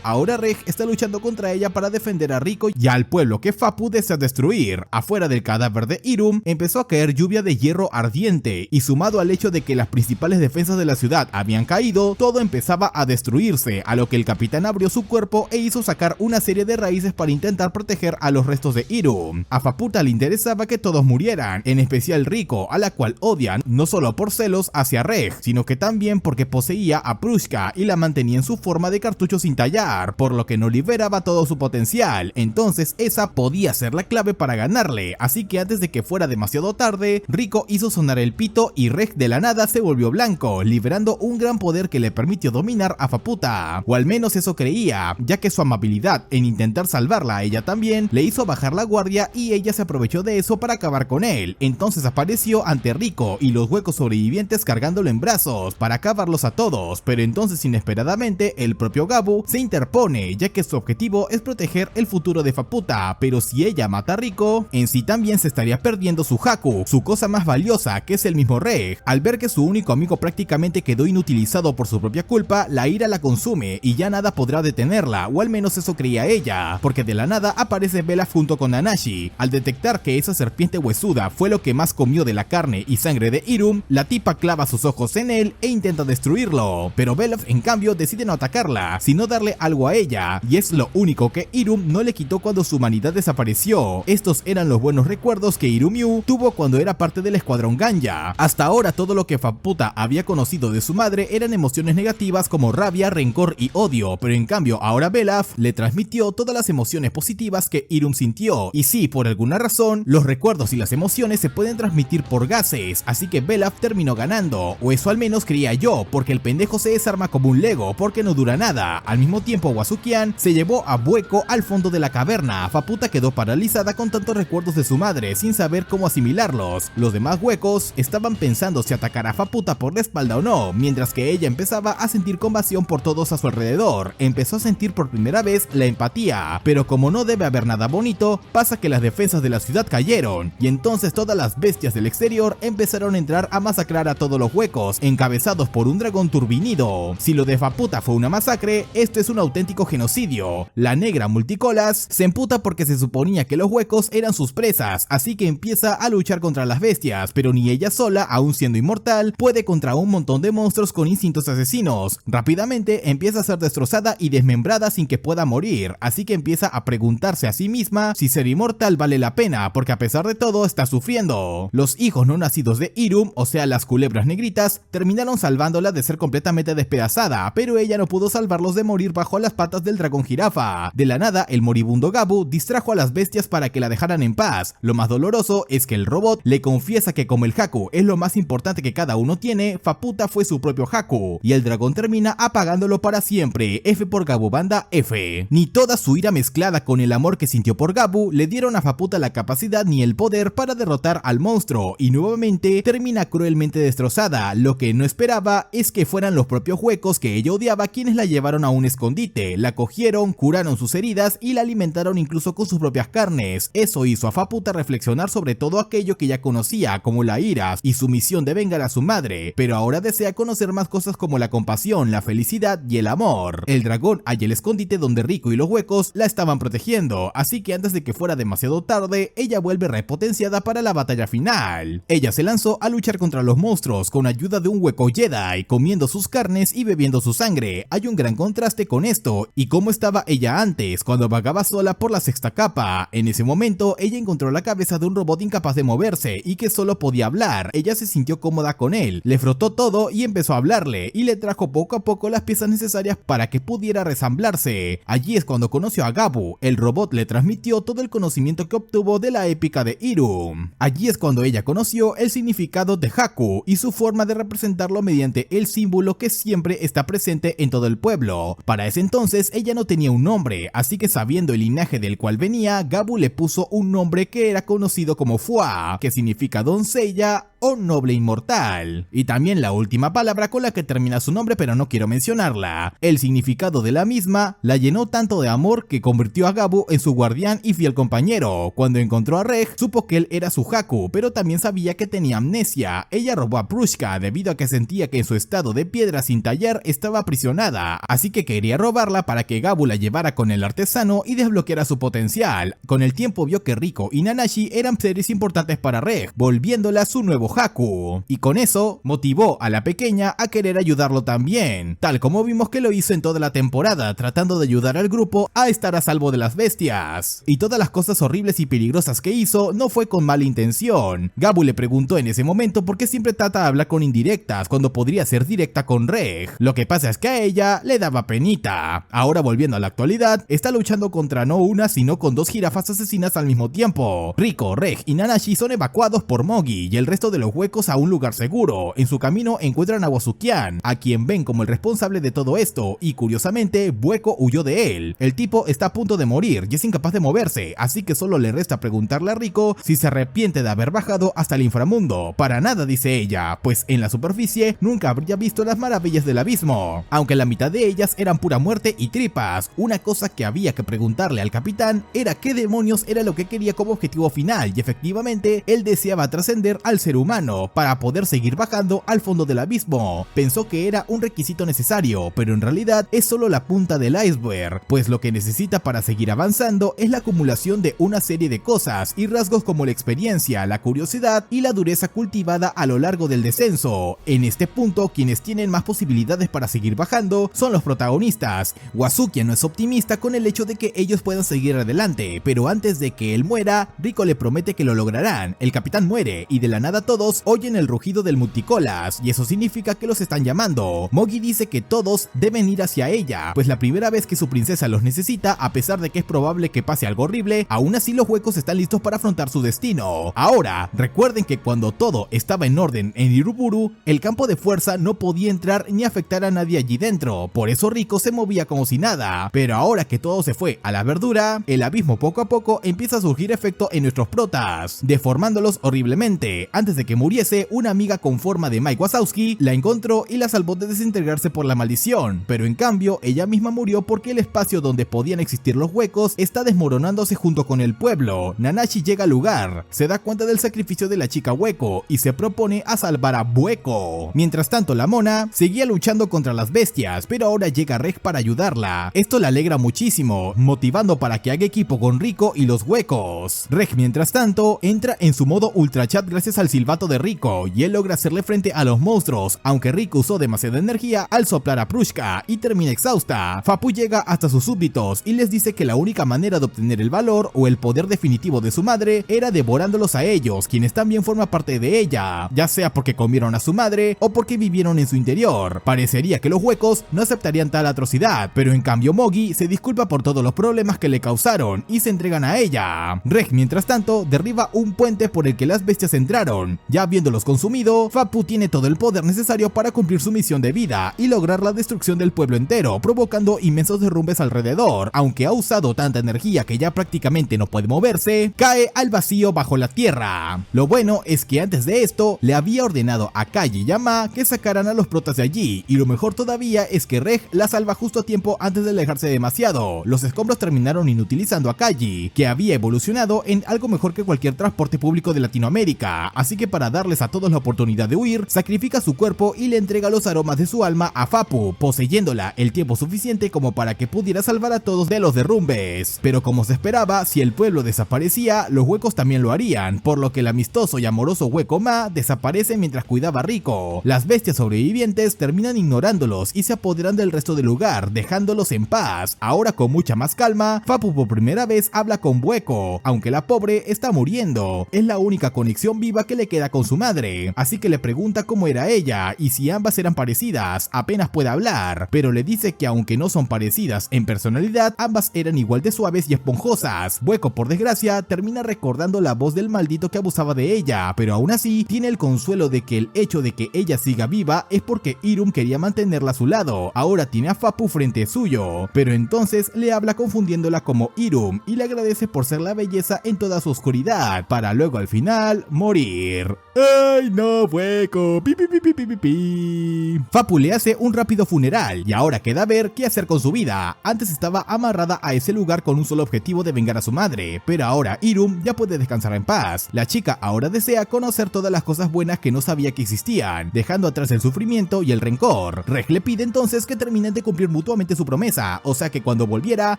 ahora Reg está luchando contra ella para defender a Riko y al pueblo que Fapu desea destruir. Afuera del cadáver de Irem empezó a caer lluvia de hierro ardiente, y sumado al hecho de que las principales defensas de la ciudad habían caído, todo empezaba a destruirse, a lo que el capitán abrió su cuerpo e hizo sacar una serie de raíces para intentar proteger a los restos de Irem. A Faputa le interesaba que todos murieran, en especial Riko, a la cual odian no solo por celos hacia Reg, sino que también porque poseía a Prushka y la mantenía en su forma de cartucho sin tallar, por lo que no liberaba todo su potencial. Entonces esa podía ser la clave para ganarle, así que antes de que fuera demasiado tarde, Riko hizo sonar el pito y Reg de la nada se volvió blanco, liberando un gran poder que le permitió dominar a Faputa, o al menos eso creía, ya que su amabilidad en intentar salvarla a ella también le hizo bajar la guardia y ella se aprovechó de eso para acabar con él. Entonces apareció ante Riko y los huecos sobrevivientes cargándolo en brazos para acabarlos a todos, pero entonces inesperadamente el propio Gabu se interpone, ya que su objetivo es proteger el futuro de Faputa, pero si ella mata a Riko, en sí también se estaría perdiendo su Haku, su cosa más valiosa, que es el mismo Reg. Al ver que su único amigo prácticamente quedó inutilizado por su propia culpa, la ira la consume y ya nada podrá detenerla, o al menos eso creía ella, porque de la nada aparece Belaf junto con Nanashi. Al detectar que esa serpiente huesuda fue lo que más comió de la carne y sangre de Irem, la tipa clava sus ojos en él e intenta destruirlo, pero Belaf en cambio decide no atacarla, sino darle algo a ella, y es lo único que Irem no le quitó cuando su humanidad desapareció. Estos eran los buenos recuerdos que Irumyu tuvo cuando era parte del escuadrón Ganya. Hasta ahora todo lo que Faputa había conocido de su madre eran emociones negativas como rabia, rencor y odio, pero en cambio ahora Belaf le transmitió todas las emociones positivas que Irem sintió, y sí, por alguna razón, los recuerdos y las emociones se pueden transmitir por gases, así que Belaf terminó ganando, o eso al menos creía yo, porque el pendejo se desarma como un Lego, porque no dura nada. Al mismo tiempo Wasukian se llevó a Bueko al fondo de la caverna, Faputa quedó paralizada con fueron tantos recuerdos de su madre sin saber cómo asimilarlos. Los demás huecos estaban pensando si atacar a Faputa por la espalda o no, mientras que ella empezaba a sentir compasión por todos a su alrededor. Empezó a sentir por primera vez la empatía, pero como no debe haber nada bonito, pasa que las defensas de la ciudad cayeron, y entonces todas las bestias del exterior empezaron a entrar a masacrar a todos los huecos, encabezados por un dragón turbinido. Si lo de Faputa fue una masacre, esto es un auténtico genocidio. La negra Multicolas se emputa porque se suponía que los huecos eran sus presas, así que empieza a luchar contra las bestias, pero ni ella sola, aún siendo inmortal, puede contra un montón de monstruos con instintos asesinos. Rápidamente empieza a ser destrozada y desmembrada sin que pueda morir, así que empieza a preguntarse a sí misma si ser inmortal vale la pena, porque a pesar de todo está sufriendo. Los hijos no nacidos de Irem, o sea las culebras negritas, terminaron salvándola de ser completamente despedazada, pero ella no pudo salvarlos de morir bajo las patas del dragón jirafa. De la nada, el moribundo Gabu distrajo a las bestias para que la dejaran en paz. Lo más doloroso es que el robot le confiesa que como el Haku es lo más importante que cada uno tiene, Faputa fue su propio Haku, y el dragón termina apagándolo para siempre. F por Gabu Banda, F. Ni toda su ira mezclada con el amor que sintió por Gabu le dieron a Faputa la capacidad ni el poder para derrotar al monstruo, y nuevamente termina cruelmente destrozada. Lo que no esperaba es que fueran los propios huecos que ella odiaba quienes la llevaron a un escondite, la cogieron, curaron sus heridas y la alimentaron incluso con sus propias carnes. Eso hizo a Faputa reflexionar sobre todo aquello que ya conocía, como la ira y su misión de vengar a su madre, pero ahora desea conocer más cosas como la compasión, la felicidad y el amor. El dragón halla el escondite donde Rico y los huecos la estaban protegiendo, así que antes de que fuera demasiado tarde, ella vuelve repotenciada para la batalla final. Ella se lanzó a luchar contra los monstruos con ayuda de un hueco Jedi, comiendo sus carnes y bebiendo su sangre. Hay un gran contraste con esto y cómo estaba ella antes, cuando vagaba sola por la sexta capa. En ese momento, ella encontró la cabeza de un robot incapaz de moverse y que solo podía hablar. Ella se sintió cómoda con él, le frotó todo y empezó a hablarle, y le trajo poco a poco las piezas necesarias para que pudiera resamblarse. Allí es cuando conoció a Gabu. El robot le transmitió todo el conocimiento que obtuvo de la épica de Irem. Allí es cuando ella conoció el significado de Haku y su forma de representarlo mediante el símbolo que siempre está presente en todo el pueblo. Para ese entonces ella no tenía un nombre, así que sabiendo el linaje del cual venía, Gabu le puso un nombre que era conocido como Fua, que significa doncella o noble inmortal, y también la última palabra con la que termina su nombre, pero no quiero mencionarla. El significado de la misma la llenó tanto de amor que convirtió a Gabu en su guardián y fiel compañero. Cuando encontró a Reg, supo que él era su Haku, pero también sabía que tenía amnesia. Ella robó a Prushka debido a que sentía que en su estado de piedra sin tallar estaba aprisionada, así que quería robarla para que Gabu la llevara con el artesano y desbloqueara su potencial. Con el tiempo vio que Rico y Nanashi eran seres importantes para Reg, volviéndola su nuevo Haku, y con eso motivó a la pequeña a querer ayudarlo también, tal como vimos que lo hizo en toda la temporada, tratando de ayudar al grupo a estar a salvo de las bestias. Y todas las cosas horribles y peligrosas que hizo no fue con mala intención. Gabu le preguntó en ese momento por qué siempre trata de hablar con indirectas cuando podría ser directa con Reg. Lo que pasa es que a ella le daba penita. Ahora, volviendo a la actualidad, está luchando contra no una sino con dos jirafas asesinas al mismo tiempo. Rico, Reg y Nanashi son evacuados por Mogi y el resto de los huecos a un lugar seguro. En su camino encuentran a Wazukian, a quien ven como el responsable de todo esto, y curiosamente Bueko huyó de él. El tipo está a punto de morir y es incapaz de moverse, así que solo le resta preguntarle a Rico si se arrepiente de haber bajado hasta el inframundo. Para nada, dice ella, pues en la superficie nunca habría visto las maravillas del abismo, aunque la mitad de ellas eran pura muerte y tripas. Una cosa que había que preguntarle al capitán era qué demonios era lo que quería como objetivo final, y efectivamente él deseaba trascender al ser humano para poder seguir bajando al fondo del abismo. Pensó que era un requisito necesario, pero en realidad es solo la punta del iceberg, pues lo que necesita para seguir avanzando es la acumulación de una serie de cosas y rasgos como la experiencia, la curiosidad y la dureza cultivada a lo largo del descenso. En este punto, quienes tienen más posibilidades para seguir bajando son los protagonistas. Wazukian no es optimista con el hecho de que ellos puedan seguir adelante, pero antes de que él muera, Rico le promete que lo lograrán. El capitán muere y de la nada todo todos oyen el rugido del multicolas y eso significa que los están llamando. Mogi dice que todos deben ir hacia ella, pues la primera vez que su princesa los necesita, a pesar de que es probable que pase algo horrible, aún así los huecos están listos para afrontar su destino. Ahora, recuerden que cuando todo estaba en orden en Iruburu, el campo de fuerza no podía entrar ni afectar a nadie allí dentro, por eso Rico se movía como si nada, pero ahora que todo se fue a la verdura, el abismo poco a poco empieza a surgir efecto en nuestros protas, deformándolos horriblemente. Antes de que muriese, una amiga con forma de Mike Wazowski la encontró y la salvó de desintegrarse por la maldición, pero en cambio ella misma murió porque el espacio donde podían existir los huecos está desmoronándose junto con el pueblo. Nanashi llega al lugar, se da cuenta del sacrificio de la chica hueco y se propone a salvar a Bueko. Mientras tanto, la mona seguía luchando contra las bestias, pero ahora llega Reg para ayudarla. Esto la alegra muchísimo, motivando para que haga equipo con Rico y los huecos. Reg, mientras tanto, entra en su modo ultra chat gracias al silbato de Rico y él logra hacerle frente a los monstruos, aunque Rico usó demasiada energía al soplar a Prushka y termina exhausta. Fapu llega hasta sus súbditos y les dice que la única manera de obtener el valor o el poder definitivo de su madre era devorándolos a ellos, quienes también forman parte de ella, ya sea porque comieron a su madre o porque vivieron en su interior. Parecería que los huecos no aceptarían tal atrocidad, pero en cambio Mogi se disculpa por todos los problemas que le causaron y se entregan a ella. Reg, mientras tanto, derriba un puente por el que las bestias entraron. Ya habiéndolos consumido, Fapu tiene todo el poder necesario para cumplir su misión de vida y lograr la destrucción del pueblo entero, provocando inmensos derrumbes alrededor. Aunque ha usado tanta energía que ya prácticamente no puede moverse, cae al vacío bajo la tierra. Lo bueno es que antes de esto le había ordenado a Kai y Yama que sacaran a los protas de allí, y lo mejor todavía es que Reg la salva justo a tiempo antes de alejarse demasiado. Los escombros terminaron inutilizando a Kaji, que había evolucionado en algo mejor que cualquier transporte público de Latinoamérica, así que para darles a todos la oportunidad de huir, sacrifica su cuerpo y le entrega los aromas de su alma a Fapu, poseyéndola el tiempo suficiente como para que pudiera salvar a todos de los derrumbes. Pero como se esperaba, si el pueblo desaparecía, los huecos también lo harían, por lo que el amistoso y amoroso hueco Ma desaparece mientras cuidaba a Rico. Las bestias sobrevivientes terminan ignorándolos y se apoderan del resto del lugar, dejándolos en paz. Ahora con mucha más calma, Fapu por primera vez habla con Bueko, aunque la pobre está muriendo. Es la única conexión viva que le queda con su madre, así que le pregunta cómo era ella y si ambas eran parecidas. Apenas puede hablar, pero le dice que aunque no son parecidas en personalidad, ambas eran igual de suaves y esponjosas. Bueko, por desgracia, termina recordando la voz del maldito que abusaba de ella, pero aún así tiene el consuelo de que el hecho de que ella siga viva es porque Iruma quería mantenerla a su lado. Ahora tiene a Fapu frente suyo, pero entonces le habla confundiéndola como Iruma y le agradece por ser la belleza en toda su oscuridad, para luego al final morir. ¡Ay no, Bueko! ¡Pi, pi, pi, pi, pi, pi, pi! Fapu le hace un rápido funeral y ahora queda ver qué hacer con su vida. Antes estaba amarrada a ese lugar con un solo objetivo de vengar a su madre, pero ahora Iruma ya puede descansar en paz. La chica ahora desea conocer todas las cosas buenas que no sabía que existían, dejando atrás el sufrimiento y el rencor. Reg le pide entonces que terminen de cumplir mutuamente su promesa, o sea que cuando volviera,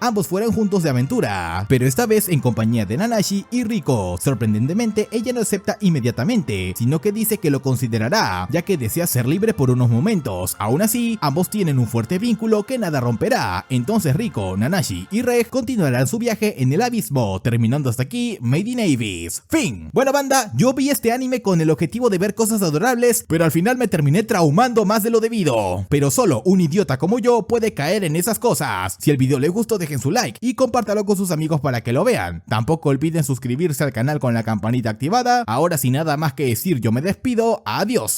ambos fueran juntos de aventura, pero esta vez en compañía de Nanashi y Rico. Sorprendentemente, ella no acepta inmediatamente, sino que dice que lo considerará, ya que desea ser libre por unos momentos. Aún así, ambos tienen un fuerte vínculo que nada romperá. Entonces Rico, Nanashi y Reg continuarán su viaje en el abismo, terminando hasta aquí Made in Abyss. Fin. Bueno banda, yo vi este anime con el objetivo de ver cosas adorables, pero al final me terminé traumando más de lo debido. Pero solo un idiota como yo puede caer en esas cosas. Si el video les gustó, dejen su like y compártalo con sus amigos para que lo vean. Tampoco olviden suscribirse al canal con la campanita activada. Ahora sin nada más que decir, yo me despido. Adiós.